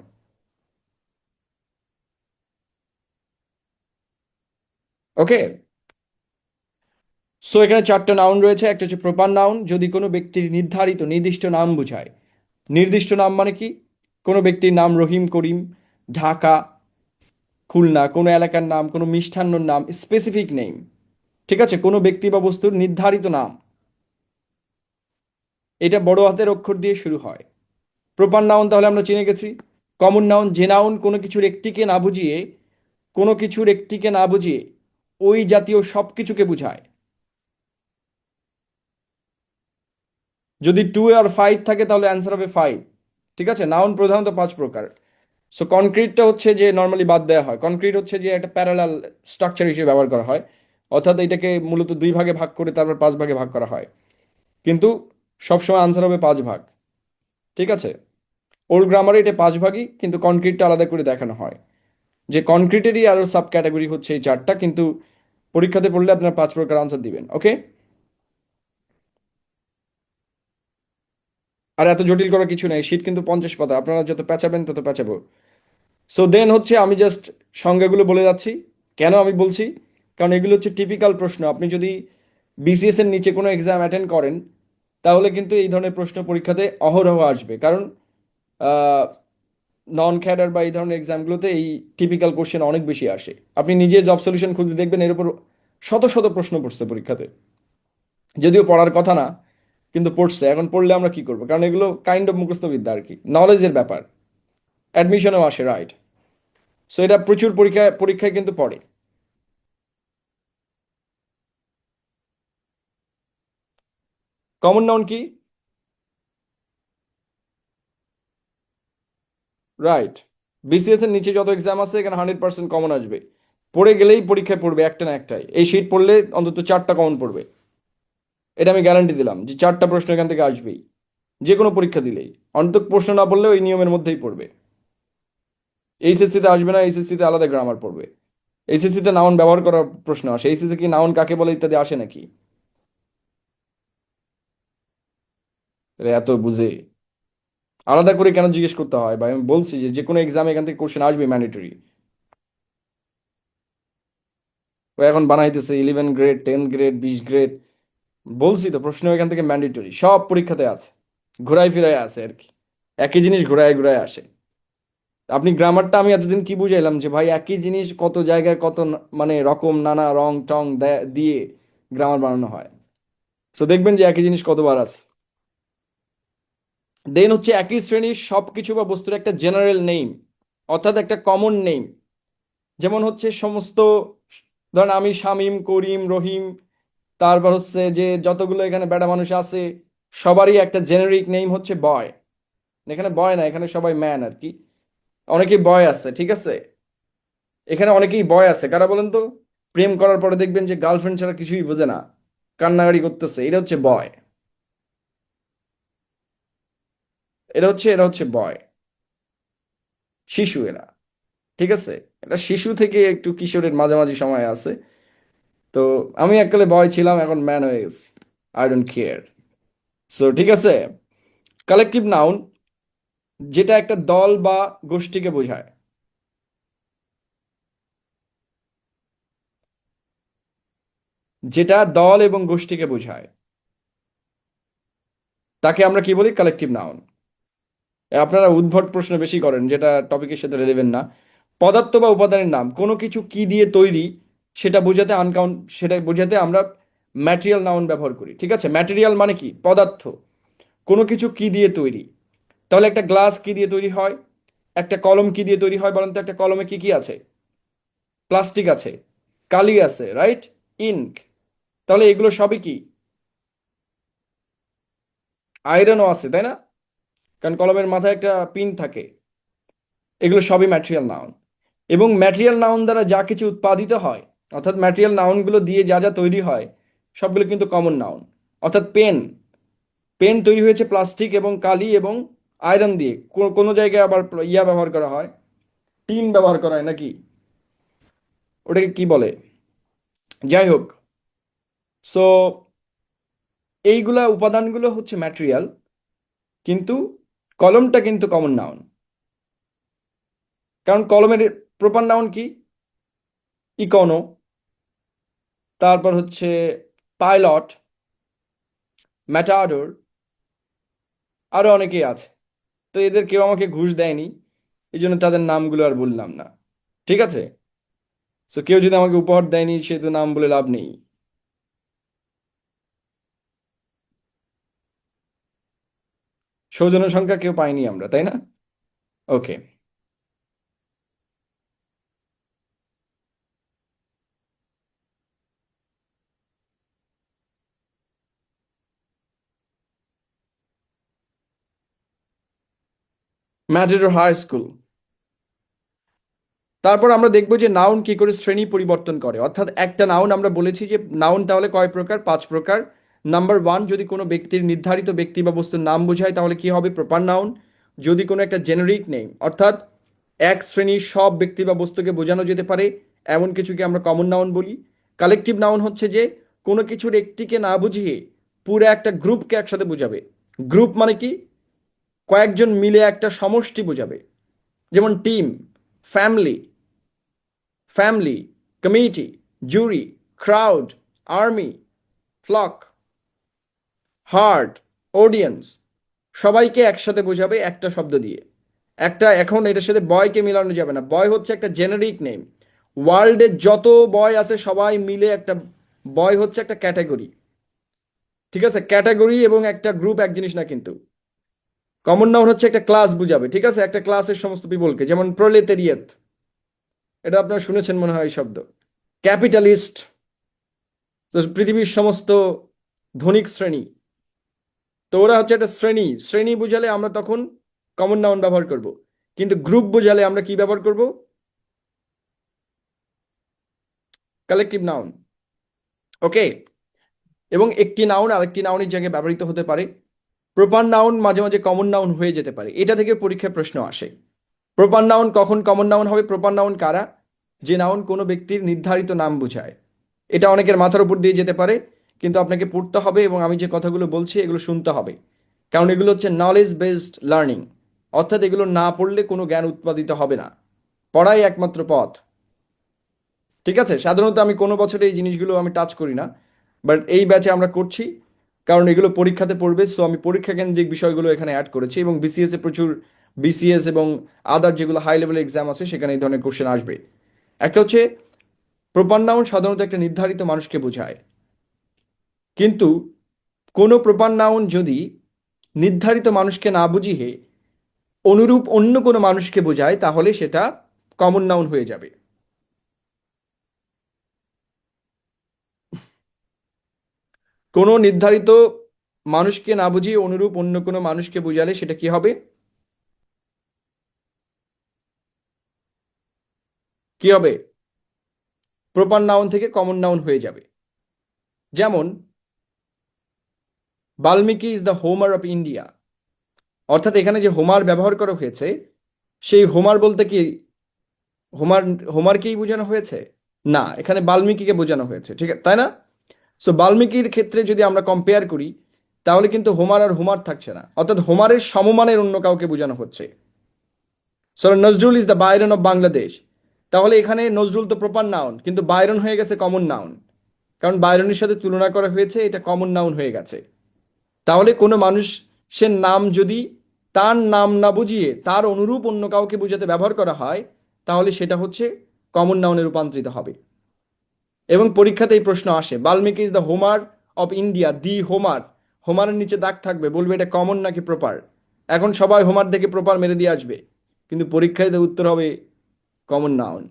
ওকে। সো এখানে 4টা নাউন রয়েছে। একটা হচ্ছে প্রপার নাউন, যদি কোনো ব্যক্তির নির্ধারিত নির্দিষ্ট নাম বোঝায়। নির্দিষ্ট নাম মানে কি? কোনো ব্যক্তির নাম রহিম, করিম, ঢাকা, খুলনা, কোনো এলাকার নাম, কোনো মিষ্টান্নর নাম, স্পেসিফিক নেম। ঠিক আছে, কোনো ব্যক্তি বা বস্তুর নির্ধারিত নাম, এটা বড় হাতের অক্ষর দিয়ে শুরু হয়। প্রপার নাউন তাহলে আমরা চিনে গেছি। কমন নাউন, যে নাউন কোনো কিছুর একটিকে না বুঝিয়ে ওই জাতীয় সব কিছুকে বোঝায়। যদি 2 আর 5 থাকে তাহলে অ্যান্সার হবে 5। ঠিক আছে, নাউন প্রধানত 5 প্রকার। সো কনক্রিটটা হচ্ছে যে নর্মালি বাদ দেওয়া হয়। কনক্রিট হচ্ছে যে একটা প্যারালাল স্ট্রাকচার হিসেবে ব্যবহার করা হয়, অর্থাৎ এটাকে মূলত 2 ভাগে ভাগ করে তারপর 5 ভাগে ভাগ করা হয়। কিন্তু সবসময় আনসার হবে 5 ভাগ। ঠিক আছে, ওল্ড গ্রামারে এটা 5 ভাগই, কিন্তু কনক্রিটটা আলাদা করে দেখানো হয়, যে কনক্রিটেরই আরো সাব ক্যাটাগরি হচ্ছে এই 4টা। কিন্তু পরীক্ষাতে পড়লে আপনার 5 প্রকার আনসার দিবেন। ওকে। আর এত জটিল করার কিছু নেই, শীট কিন্তু 50 পাতা, আপনারা যত পেঁচাবেন তত পেঁচাবো। সো দেন হচ্ছে আমি জাস্ট সংজ্ঞাগুলো বলে যাচ্ছি। কেন আমি বলছি? কারণ এগুলো হচ্ছে টিপিক্যাল প্রশ্ন। আপনি যদি বিসিএস এর নিচে কোনো এক্সাম অ্যাটেন্ড করেন, তাহলে কিন্তু এই ধরনের প্রশ্ন পরীক্ষাতে অহরহ আসবে। কারণ নন ক্যাডার বা এই ধরনের এক্সামগুলোতে এই টিপিক্যাল কোশ্চেন অনেক বেশি আসে। আপনি নিজে জব সলিউশন খুঁজে দেখবেন, এর উপর শত শত প্রশ্ন পড়ছে পরীক্ষাতে। যদিও পড়ার কথা না, কিন্তু পড়ছে। এখন পড়লে আমরা কি করবো? কারণ এগুলো কাইন্ড অফ মুখস্থ বিদ্যা আর কি, নলেজের ব্যাপার। অ্যাডমিশনেও আসে, রাইট? সো এটা প্রচুর পরীক্ষায় পরীক্ষায় কিন্তু পড়ে। কমন নাউন কি? রাইট। বিসিএস এর নিচে যত এক্সাম আছে এখানে 100% কমন আসবে। পড়ে গেলেই পরীক্ষায় পড়বে একটা না একটাই। এই শীট পড়লে অন্তত 4টা কমন পড়বে। এটা আমি গ্যারান্টি দিলাম যে 4টা প্রশ্ন এখান থেকে আসবেই, যে কোনো পরীক্ষা দিলেই। অন্তত প্রশ্ন না পড়লে ওই নিয়মের মধ্যেই পড়বে। এইচএসসিতে আসবে না, এইচএসসিতে আলাদা গ্রামার পড়বে। এইচএসসিতে নাউন ব্যবহার করার প্রশ্ন আসে, এইচএসসি কি নাউন কাকে বলে ইত্যাদি আসে নাকি? আরে এত বুঝে আলাদা করে কেন জিজ্ঞেস করতে হয় ভাই? আমি বলছি যে যে কোনো এক্সামে এখান থেকে কোশ্চেন আসবে, ম্যান্ডেটরি। ও এখন বানাইতেছে 11 গ্রেড, 10 গ্রেড, 20 গ্রেড। বলছি তো, প্রশ্ন এখান থেকে ম্যান্ডেটরি, সব পরীক্ষাতে আছে, ঘোরায় ফিরায় আছে আর কি। একই জিনিস ঘোরায় ঘোরায় আসে। আপনি গ্রামারটা, আমি এতদিন কি বুঝাইলাম যে ভাই একই জিনিস কত জায়গায় কত মানে রকম নানা রং টং দিয়ে গ্রামার বানানো হয়। সো দেখবেন যে একই জিনিস কতবার আছে। দেন হচ্ছে একই শ্রেণীর সবকিছু বা বস্তুর একটা জেনারেল নেম, অর্থাৎ একটা কমন নেম। যেমন হচ্ছে সমস্ত, ধরেন আমি শামীম, করিম, রহিম, তারপর হচ্ছে যে যতগুলো এখানে বেটা মানুষ আছে, সবারই একটা জেনারিক নেম হচ্ছে বয়। এখানে বয় না, এখানে সবাই ম্যান আর কি। অনেকেই বয় আছে, ঠিক আছে। এখানে অনেকেই বয় আছে, কারা বলেন তো? প্রেম করার পরে দেখবেন যে গার্লফ্রেন্ড ছাড়া কিছুই বোঝে না, কান্নাকাড়ি করতেছে, এটা হচ্ছে বয়। এরা হচ্ছে বয়, শিশু এরা। ঠিক আছে, এটা শিশু থেকে একটু কিশোরের মাঝামাঝি সময় আছে। তো আমি এককালে বয় ছিলাম, এখন ম্যান হয়ে গেছি। I don't care. সো ঠিক আছে, কালেকটিভ নাউন যেটা একটা দল বা গোষ্ঠীকে বোঝায়, যেটা দল এবং গোষ্ঠীকে বোঝায়, তাকে আমরা কি বলি? Collective noun. আপনারা উদ্ভট প্রশ্ন বেশি করেন যেটা টপিকের সাথে রেলেভেন্ট না। পদার্থ বা উপাদানের নাম, কোনো কিছু কি দিয়ে তৈরি সেটা বোঝাতে সেটা বোঝাতে আমরা ম্যাটেরিয়াল নাউন ব্যবহার করি। ঠিক আছে, ম্যাটেরিয়াল মানে কি? পদার্থ। কোনো কিছু কি দিয়ে তৈরি, তাহলে একটা গ্লাস কি দিয়ে তৈরি হয়? একটা কলম কি দিয়ে তৈরি হয় বলেন তো? একটা কলমে কি কি আছে? প্লাস্টিক আছে, কালি আছে, রাইট, ইঙ্ক। তাহলে এগুলো সবই কি? আয়রনও আছে, তাই না? কারণ কলমের মাথায় একটা পিন থাকে। এগুলো সবই ম্যাটেরিয়াল নাউন। এবং ম্যাটেরিয়াল নাউন দ্বারা যা কিছু উৎপাদিত হয়, অর্থাৎ ম্যাটেরিয়াল নাউনগুলো দিয়ে যা যা তৈরি হয়, সবগুলো কিন্তু কমন নাউন। অর্থাৎ পেন, পেন তৈরি হয়েছে প্লাস্টিক এবং কালি এবং আয়রন দিয়ে। কোনো জায়গায় আবার ইয়া ব্যবহার করা হয়, টিন ব্যবহার করা হয় নাকি, ওটাকে কি বলে? যাই হোক, সো এইগুলা উপাদানগুলো হচ্ছে ম্যাটেরিয়াল, কিন্তু কলমটা কিন্তু কমন নাউন। কারণ কলমের প্রপার নাউন কি? ইকোনো, তারপর হচ্ছে পাইলট, ম্যাটাডোর, আরো অনেকেই আছে। তো এদের কেউ আমাকে ঘুষ দেয়নি, এই জন্য তাদের নামগুলো আর বললাম না। ঠিক আছে, তো কেউ যদি আমাকে উপহার দেয়নি, সে তো নাম বলে লাভ নেই। সৌজন্য সংখ্যা কেউ পাইনি আমরা, তাই না? ওকে। ম্যাটেডোর হাই স্কুল। তারপর আমরা দেখবো যে নাউন কি করে শ্রেণী পরিবর্তন করে। অর্থাৎ একটা নাউন, আমরা বলেছি যে নাউন তাহলে কয় প্রকার? 5 প্রকার। নাম্বার ওয়ান, যদি কোনো ব্যক্তির, নির্ধারিত ব্যক্তি বা বস্তুর নাম বোঝায় তাহলে কি হবে? Proper noun. যদি কোনো একটা জেনারিক নেম, অর্থাৎ এক শ্রেণীর সব ব্যক্তি বা বস্তুকে বোঝানো যেতে পারে এমন কিছুকে আমরা কমন নাউন বলি। কালেকটিভ নাউন হচ্ছে যে কোনো কিছুর একটিকে না বুঝিয়ে পুরো একটা গ্রুপকে একসাথে বোঝাবে। গ্রুপ মানে কি? কয়েকজন মিলে একটা সমষ্টি বোঝাবে। যেমন team, family, family, committee, jury, crowd, army, flock, herd, audience, সবাইকে একসাথে বোঝাবে একটা শব্দ দিয়ে। একটা, এখন এটার সাথে বয়কে মিলানো যাবে না, বয় হচ্ছে একটা জেনারিক নেম। ওয়ার্ল্ডে যত বয় আছে সবাই মিলে একটা, বয় হচ্ছে একটা ক্যাটাগরি। ঠিক আছে, ক্যাটাগরি এবং একটা গ্রুপ এক জিনিস না কিন্তু। কমন নাউন হচ্ছে একটা ক্লাস বুঝাবে, ঠিক আছে, একটা ক্লাসের সমস্ত পিপলকে। যেমন প্রলেতেরিয়েত, এটা আপনারা শুনেছেন মনে হয় এই শব্দ। ক্যাপিটালিস্ট, তো পৃথিবীর সমস্ত ধনিক শ্রেণী। তো ওরা হচ্ছে একটা শ্রেণী, শ্রেণী বুঝালে আমরা তখন কমন নাউন ব্যবহার করব। কিন্তু গ্রুপ বুঝালে আমরা কি ব্যবহার করব? Collective noun. ওকে। এবং একটি নাউন আরেকটি নাউনের জায়গায় ব্যবহৃত হতে পারে। প্রপার নাউন মাঝে মাঝে কমন নাউন হয়ে যেতে পারে, এটা থেকে পরীক্ষায় প্রশ্ন আসে। প্রপার নাউন কখন কমন নাউন হবে? প্রপার নাউন কারা? যে নাউন কোনো ব্যক্তির নির্ধারিত নাম বোঝায়। এটা অনেকের মাথার উপর দিয়ে যেতে পারে, কিন্তু আপনাকে পড়তে হবে এবং আমি যে কথাগুলো বলছি এগুলো শুনতে হবে। কারণ এগুলো হচ্ছে নলেজ বেসড লার্নিং, অর্থাৎ এগুলো না পড়লে কোনো জ্ঞান উৎপাদিত হবে না। পড়াই একমাত্র পথ। ঠিক আছে, সাধারণত আমি কোনো বছরে এই জিনিসগুলো আমি টাচ করি না, বাট এই ব্যাচে আমরা করছি, কারণ এগুলো পরীক্ষাতে পড়বে। সো আমি পরীক্ষা কেন্দ্রিক বিষয়গুলো এখানে অ্যাড করেছি, এবং বিসিএস এ প্রচুর, বিসিএস এবং আদার যেগুলো হাই লেভেল এক্সাম আছে সেখানে এই ধরনের কোশ্চেন আসবে। একটা হচ্ছে প্রপার নাউন সাধারণত একটা নির্ধারিত মানুষকে বোঝায়, কিন্তু কোনো প্রপার নাউন যদি নির্ধারিত মানুষকে না বুঝিয়ে অনুরূপ অন্য কোনো মানুষকে বোঝায়, তাহলে সেটা কমন নাউন হয়ে যাবে। কোনো নির্ধারিত মানুষকে না বুঝিয়ে অনুরূপ অন্য কোনো মানুষকে বোঝালে সেটা কি হবে? কি হবে? প্রপার নাউন থেকে কমন নাউন হয়ে যাবে। যেমন Valmiki is the Homer of India, অর্থাৎ এখানে যে হোমার ব্যবহার করা হয়েছে, সেই হোমার বলতে কি হোমার হোমারকেই বোঝানো হয়েছে? না, এখানে বাল্মীকিকে বোঝানো হয়েছে, ঠিক আছে, তাই না? সো বাল্মীকির ক্ষেত্রে যদি আমরা কম্পেয়ার করি, তাহলে কিন্তু হোমার আর হোমার থাকছে না, অর্থাৎ হোমারের সমমানের অন্য কাউকে বোঝানো হচ্ছে। So Nazrul is the Byron of Bangladesh, তাহলে এখানে নজরুল তো প্রপার নাউন, কিন্তু বায়রন হয়ে গেছে কমন নাউন, কারণ বায়রনের সাথে তুলনা করা হয়েছে, এটা কমন নাউন হয়ে গেছে। তাহলে কোনো মানুষের নাম যদি তার নাম না বুঝিয়ে তার অনুরূপ অন্য কাউকে বোঝাতে ব্যবহার করা হয়, তাহলে সেটা হচ্ছে কমন নাউনে রূপান্তরিত হবে। এবং পরীক্ষাতে এই প্রশ্ন আসে, Valmiki is the Homer of India, the Homer, হোমারের নিচে দাগ থাকবে, বলবে এটা কমন নাকি প্রপার। এখন সবাই হোমার দেখে প্রপার মেরে দিয়ে আসবে, কিন্তু পরীক্ষায় তো উত্তর হবে কমন নাউন।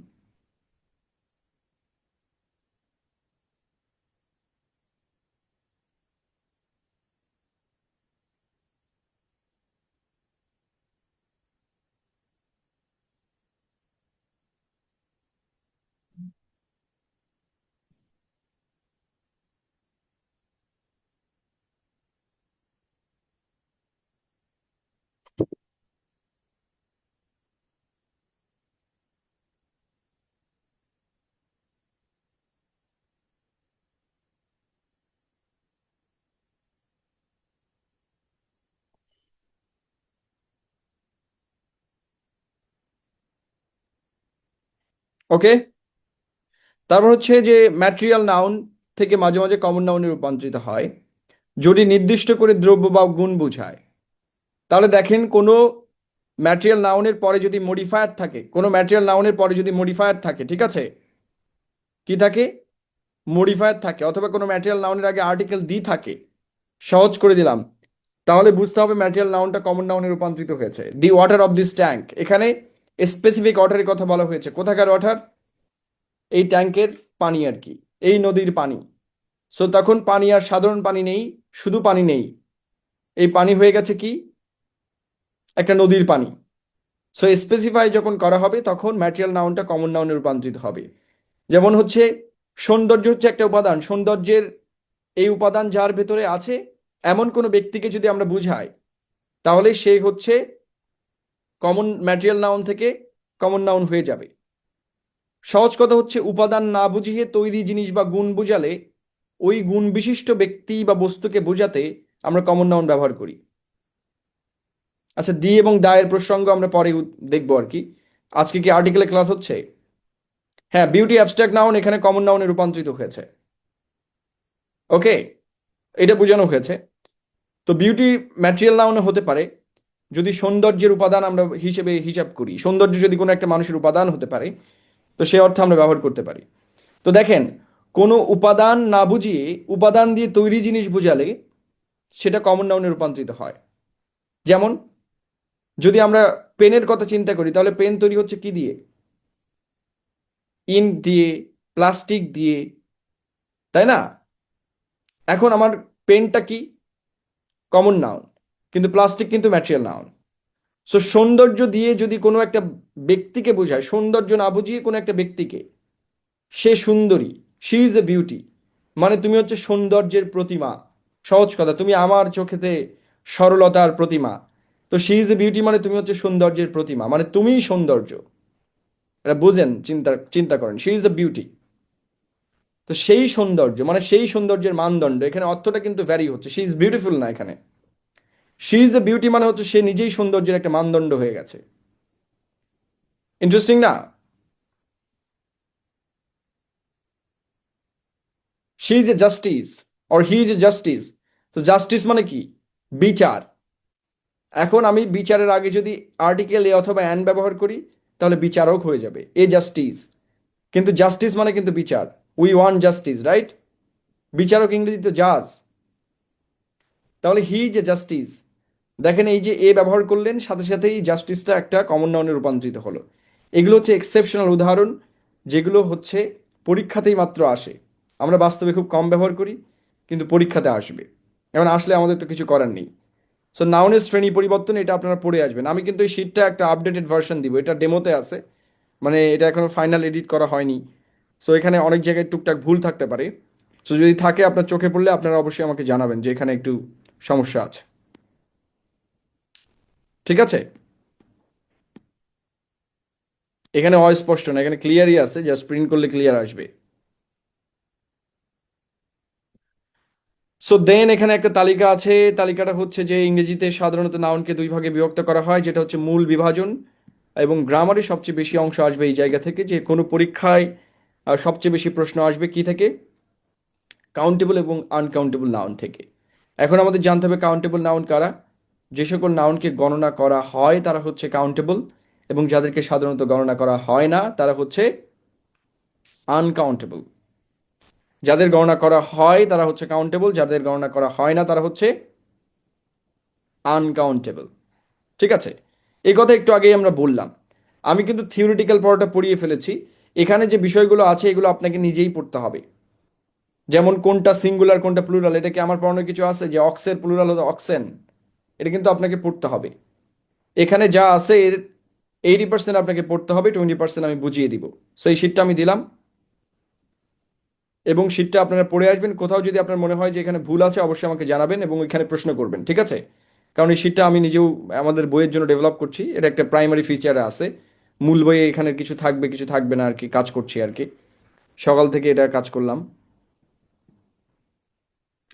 ওকে, তারপর হচ্ছে যে ম্যাটেরিয়াল নাউন থেকে মাঝে মাঝে কমন নাউনে রূপান্তরিত হয় যদি নির্দিষ্ট করে দ্রব্য বা গুণ বোঝায়। তাহলে দেখেন, কোনো ম্যাটেরিয়াল নাউনের পরে যদি মডিফায়ার থাকে, কোনো ম্যাটেরিয়াল নাউনের পরে যদি মডিফায়ার থাকে, ঠিক আছে, কি থাকে? মডিফায়ার থাকে, অথবা কোনো ম্যাটেরিয়াল নাউনের আগে আর্টিকেল দি থাকে, সহজ করে দিলাম, তাহলে বুঝতে হবে ম্যাটেরিয়াল নাউনটা কমন নাউনে রূপান্তরিত হয়েছে। The water of this tank, এখানে স্পেসিফিক ওয়াটারের কথা বলা হয়েছে। কোথাকার ওয়াটার? এই ট্যাঙ্কের পানি আর কি, এই নদীর পানি। সো তখন পানি আর সাধারণ পানি নেই, শুধু পানি নেই, এই পানি হয়ে গেছে কি? একটা নদীর পানি। সো স্পেসিফাই যখন করা হবে, তখন ম্যাটেরিয়াল নাউনটা কমন নাউনে রূপান্তরিত হবে। যেমন হচ্ছে সৌন্দর্য হচ্ছে একটা উপাদান, সৌন্দর্যের এই উপাদান যার ভেতরে আছে, এমন কোনো ব্যক্তিকে যদি আমরা বুঝাই, তাহলে সে হচ্ছে কমন ম্যাটেরিয়াল নাউন থেকে কমন নাউন হয়ে যাবে। সহজ কথা হচ্ছে, উপাদান না বুঝিয়ে তৈরি জিনিস বা গুণ বুঝালে ওই গুণ বিশিষ্ট ব্যক্তি বা বস্তুকে বোঝাতে আমরা কমন নাউন ব্যবহার করি। আচ্ছা, দি এবং দায়ের প্রসঙ্গ আমরা পরে দেখবো আর কি। আজকে কি আর্টিকেলের ক্লাস হচ্ছে? হ্যাঁ, বিউটি অ্যাবস্ট্রাক্ট নাউন এখানে কমন নাউনে রূপান্তরিত হয়েছে। ওকে, এটা বোঝানো হয়েছে। তো বিউটি ম্যাটেরিয়াল নাউনে হতে পারে যদি সৌন্দর্যের উপাদান আমরা হিসেবে হিসাব করি, সৌন্দর্য যদি কোনো একটা মানুষের উপাদান হতে পারে, তো সে অর্থে আমরা ব্যবহার করতে পারি। তো দেখেন, কোনো উপাদান না বুঝিয়ে উপাদান দিয়ে তৈরি জিনিস বোঝালে সেটা কমন নাউনে রূপান্তরিত হয়। যেমন যদি আমরা পেনের কথা চিন্তা করি, তাহলে পেন তৈরি হচ্ছে কি দিয়ে? ইঙ্ক দিয়ে, প্লাস্টিক দিয়ে, তাই না? এখন আমার পেনটা কি? কমন নাউন, কিন্তু প্লাস্টিক কিন্তু ম্যাটেরিয়াল নাউন। সো সৌন্দর্য দিয়ে যদি কোনো একটা ব্যক্তিকে বোঝায়, সৌন্দর্য না বুঝিয়ে কোনো একটা ব্যক্তিকে, সে সুন্দরী, শি ইজ এ বিউটি, মানে তুমি হচ্ছে সৌন্দর্যের প্রতিমা। সহজ কথা, তুমি আমার চোখেতে সরলতার প্রতিমা। তো শি ইজ এ বিউটি মানে তুমি হচ্ছে সৌন্দর্যের প্রতিমা, মানে তুমিই সৌন্দর্য। এটা বুঝেন, চিন্তা চিন্তা করেন, শি ইজ এ বিউটি। তো সেই সৌন্দর্য মানে সেই সৌন্দর্যের মানদণ্ড, এখানে অর্থটা কিন্তু ভ্যারি হচ্ছে, শি ইজ বিউটিফুল না, এখানে শি ইজ এ বিউটি মানে হচ্ছে সে নিজেই সৌন্দর্যের একটা মানদণ্ড হয়ে গেছে। ইন্টারেস্টিং না? She is a justice or he is a justice. তো জাস্টিস মানে কি? বিচার। এখন আমি বিচারের আগে যদি আর্টিকেল এ অথবা অ্যান ব্যবহার করি, তাহলে বিচারক হয়ে যাবে, এ জাস্টিস। কিন্তু জাস্টিস মানে কিন্তু বিচার, উই ওয়ান্ট জাস্টিস, রাইট? বিচারক ইংরেজিতে জাজ। তাহলে হি ইজ এ জাস্টিস, দেখেন এই যে এ ব্যবহার করলেন, সাথে সাথেই জাস্টিসটা একটা কমন নাউনে রূপান্তরিত হলো। এগুলো হচ্ছে এক্সেপশনাল উদাহরণ, যেগুলো হচ্ছে পরীক্ষাতেই মাত্র আসে। আমরা বাস্তবে খুব কম ব্যবহার করি, কিন্তু পরীক্ষাতে আসবে। এখন আসলে আমাদের তো কিছু করার নেই। সো নাউনের শ্রেণী পরিবর্তন, এটা আপনারা পড়ে আসবেন। আমি কিন্তু এই শীটটা একটা আপডেটেড ভার্সন দিব, এটা ডেমোতে আছে, মানে এটা এখনো ফাইনাল এডিট করা হয়নি। সো এখানে অনেক জায়গায় টুকটাক ভুল থাকতে পারে। সো যদি থাকে আপনার চোখে পড়লে আপনারা অবশ্যই আমাকে জানাবেন যে এখানে একটু সমস্যা আছে। ঠিক আছে? এখানে অস্পষ্ট না, এখানে ক্লিয়ারই আছে, জাস্ট প্রিন্ট করলে ক্লিয়ার আসবে। সো দেন এখানে একটা তালিকা আছে। তালিকাটা হচ্ছে যে ইংরেজিতে সাধারণত নাউনকে দুই ভাগে বিভক্ত করা হয়, যেটা হচ্ছে মূল বিভাজন। এবং গ্রামারে সবচেয়ে বেশি অংশ আসবে এই জায়গা থেকে, যে কোনো পরীক্ষায় সবচেয়ে বেশি প্রশ্ন আসবে কি থেকে? কাউন্টেবল এবং আনকাউন্টেবল নাউন থেকে। এখন আমাদের জানতে হবে কাউন্টেবল নাউন কারা। যে সকল নাউনকে গণনা করা হয় তারা হচ্ছে কাউন্টেবল, এবং যাদেরকে সাধারণত গণনা করা হয় না তারা হচ্ছে আনকাউন্টেবল। যাদের গণনা করা হয় তারা হচ্ছে কাউন্টেবল, যাদের গণনা করা হয় না তারা হচ্ছে আনকাউন্টেবল। ঠিক আছে? এই কথা একটু আগেই আমরা বললাম। আমি কিন্তু থিওরিটিক্যাল পড়াটা পড়িয়ে ফেলেছি। এখানে যে বিষয়গুলো আছে এগুলো আপনাকে নিজেই পড়তে হবে। যেমন কোনটা সিঙ্গুলার কোনটা প্লুরাল, এটা কি আমার পড়ানোর কিছু আছে? যে অক্সের প্লুরাল হলো অক্সেন, এটা কিন্তু আপনাকে পড়তে হবে। এখানে যা আছে এর 80% আপনাকে পড়তে হবে, 20% আমি বুঝিয়ে দিব। সেই শীটটা আমি দিলাম, এবং শীটটা আপনারা পড়ে আসবেন। কোথাও যদি আপনার মনে হয় যে এখানে ভুল আছে অবশ্যই আমাকে জানাবেন এবং এখানে প্রশ্ন করবেন। ঠিক আছে? কারণ এই শীটটা আমি নিজেও আমাদের বইয়ের জন্য ডেভেলপ করছি, এটা একটা প্রাইমারি ফিচারে আছে। মূল বইয়ে এখানে কিছু থাকবে কিছু থাকবে না আর কি, কাজ করছি আর কি। সকাল থেকে এটা কাজ করলাম।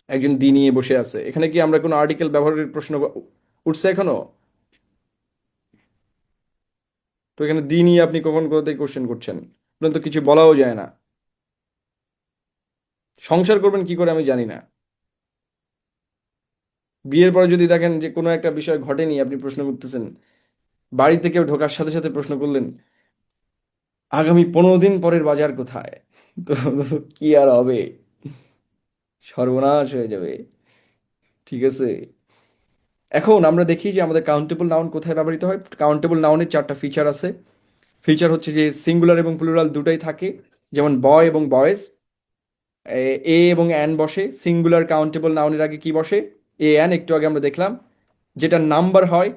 একজন দি নিয়ে বসে আছে। এখানে কি আমরা কোনো আর্টিকেল ব্যবহারের প্রশ্ন উঠছে এখনো? তো এখানে দি নিয়ে আপনি কখন কোথাতে কোশ্চেন করছেন? আপনার তো কিছু বলাও যায় না। সংসার করবেন কি করে আমি জানি না। বিয়ের পরে যদি দেখেন যে কোনো একটা বিষয় ঘটেনি, আপনি প্রশ্ন করতেছেন। বাড়িতে কেউ ঢোকার সাথে সাথে প্রশ্ন করলেন, আগামী 15 দিন পরের বাজার কোথায়? তো কি আর হবে, সর্বনাশ হয়ে যাবে। ঠিক আছে? এখন আমরা দেখি যে আমাদের কাউন্টেবল নাউন কোথায় ব্যবহৃত হয়। কাউন্টেবল নাউনের 4টা ফিচার আছে। ফিচার হচ্ছে যে সিঙ্গুলার এবং প্লুরাল দুটাই থাকে। যেমন বয় এবং বয়েজ, এ এবং অ্যান বসে। সিঙ্গুলার কাউন্টেবল নাউনের আগে কি বসে? এ অ্যান, একটু আগে আমরা দেখলাম। যেটা নাম্বার হয়,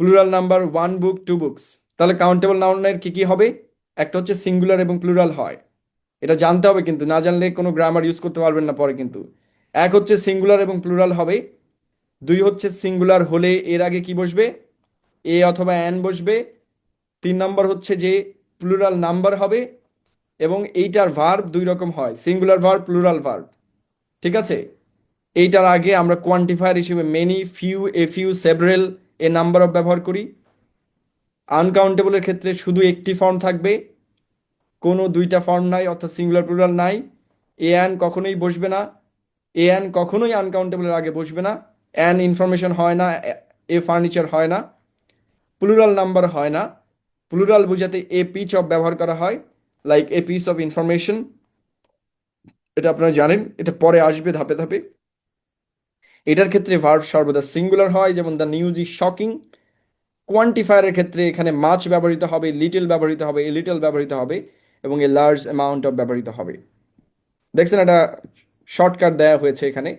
প্লুরাল নাম্বার 1 বুক 2 বুকস। তাহলে কাউন্টেবল নাউনের কি কি হবে? একটা হচ্ছে সিঙ্গুলার এবং প্লুরাল হয়, এটা জানতে হবে, কিন্তু না জানলে কোনো গ্রামার ইউজ করতে পারবেন না পরে কিন্তু। এক হচ্ছে সিঙ্গুলার এবং প্লুরাল হবে। দুই হচ্ছে সিঙ্গুলার হলে এর আগে কি বসবে? এ অথবা অ্যান বসবে। 3 নম্বর হচ্ছে যে প্লুরাল নাম্বার হবে। এবং এইটার ভার্ব দুই রকম হয়, সিঙ্গুলার ভার্ব, প্লুরাল ভার্ব। ঠিক আছে? এইটার আগে আমরা কোয়ান্টিফায়ার হিসেবে many, few, a few, several, A number of ব্যবহার করি। আনকাউন্টেবলের ক্ষেত্রে শুধু একটি ফর্ম থাকবে, কোনো দুইটা ফর্ম নাই, অর্থাৎ সিঙ্গুলার প্লুরাল নাই। এ অ্যান কখনোই বসবে না। এ অ্যান কখনোই আনকাউন্টেবলের আগে বসবে না। অ্যান ইনফরমেশন হয় না, এ ফার্নিচার হয় না। প্লুরাল নাম্বার হয় না। প্লুরাল বোঝাতে এ পিচ অফ ব্যবহার করা হয়, like a piece of information. এটা আপনারা জানেন, এটা পরে আসবে ধাপে ধাপে। এটার ক্ষেত্রে ভার্ব সর্বদা সিঙ্গুলার হয়, যেমন দ্য নিউজ ইজ শকিং। কোয়ান্টিফায়ারের ক্ষেত্রে এখানে মাছ ব্যবহৃত হবে, লিটল ব্যবহৃত হবে, এ লিটল ব্যবহৃত হবে, এবং এ লার্জ অ্যামাউন্ট অফ ব্যবহৃত হবে। দেখছেন, একটা শর্টকাট দেয়া হয়েছে এখানে,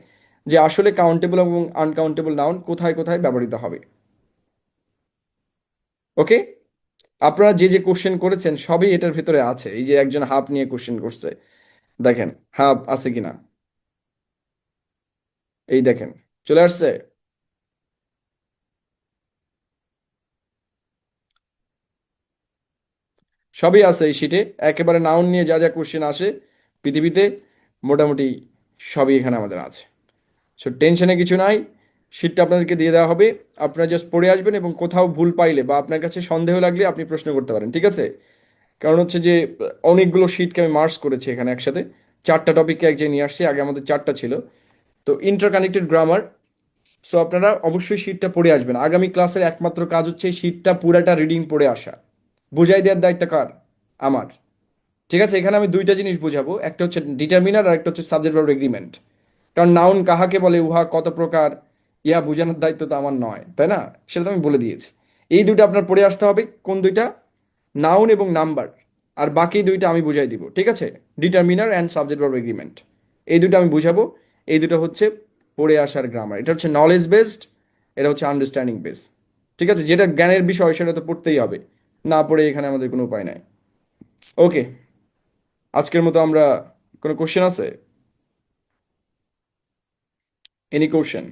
যে আসলে কাউন্টেবল এবং আনকাউন্টেবল নাউন কোথায় কোথায় ব্যবহৃত হবে। ওকে? আপনারা যে যে কোশ্চেন করেছেন সবই এটার ভিতরে আছে। এই যে একজন হাফ নিয়ে কোশ্চেন করছে, দেখেন হাফ আছে কিনা। এই দেখেন, চলে আসছে। সবই আছে এই শিটে। একেবারে নাউন নিয়ে যা যা কোশ্চেন আসে পৃথিবীতে, মোটামুটি সবই এখানে আমাদের আছে। সো টেনশনে কিছু নাই। শিটটা আপনাদেরকে দিয়ে দেওয়া হবে। আপনারা জাস্ট পড়ে আসবেন, এবং কোথাও ভুল পাইলে বা আপনার কাছে সন্দেহ লাগলে আপনি প্রশ্ন করতে পারেন। ঠিক আছে? কারণ হচ্ছে যে অনেকগুলো শিটকে আমি মার্চ করেছি এখানে একসাথে। 4টা টপিককে এক জায়গায় নিয়ে আসছি, আগে আমাদের 4টা ছিল। তো ইন্টারকানেক্টেড গ্রামার। সো আপনারা অবশ্যই শিটটা পড়ে আসবেন। আগামী ক্লাসের একমাত্র কাজ হচ্ছে এই শিটটা পুরাটা রিডিং পড়ে আসা। বুঝাই দেওয়ার দায়িত্ব কার? আমার। ঠিক আছে, এখানে আমি দুইটা জিনিস বুঝাবো, একটা হচ্ছে ডিটারমিনার আর একটা হচ্ছে সাবজেক্ট ভার্ব এগ্রিমেন্ট। কারণ নাউন কাহাকে বলে, উহা কত প্রকার, ইহা বোঝানোর দায়িত্ব তো আমার নয়, তাই না? সেটা তো আমি বলে দিয়েছি। এই দুটো আপনার পড়ে আসতে হবে। কোন দুইটা? নাউন এবং নাম্বার। আর বাকি দুইটা আমি বুঝাই দিব, ঠিক আছে? Determiner and subject verb agreement, এই দুটো আমি বুঝাবো। এই দুটো হচ্ছে পড়ে আসার গ্রামার। এটা হচ্ছে নলেজ বেসড, এটা হচ্ছে আন্ডারস্ট্যান্ডিং বেসড। ঠিক আছে, যেটা জ্ঞানের বিষয় সেটা তো পড়তেই হবে, না পড়ে এখানে আমাদের কোনো উপায় নাই। ওকে, আজকের মতো আমরা, কোনো কোশ্চেন আছে? Any question?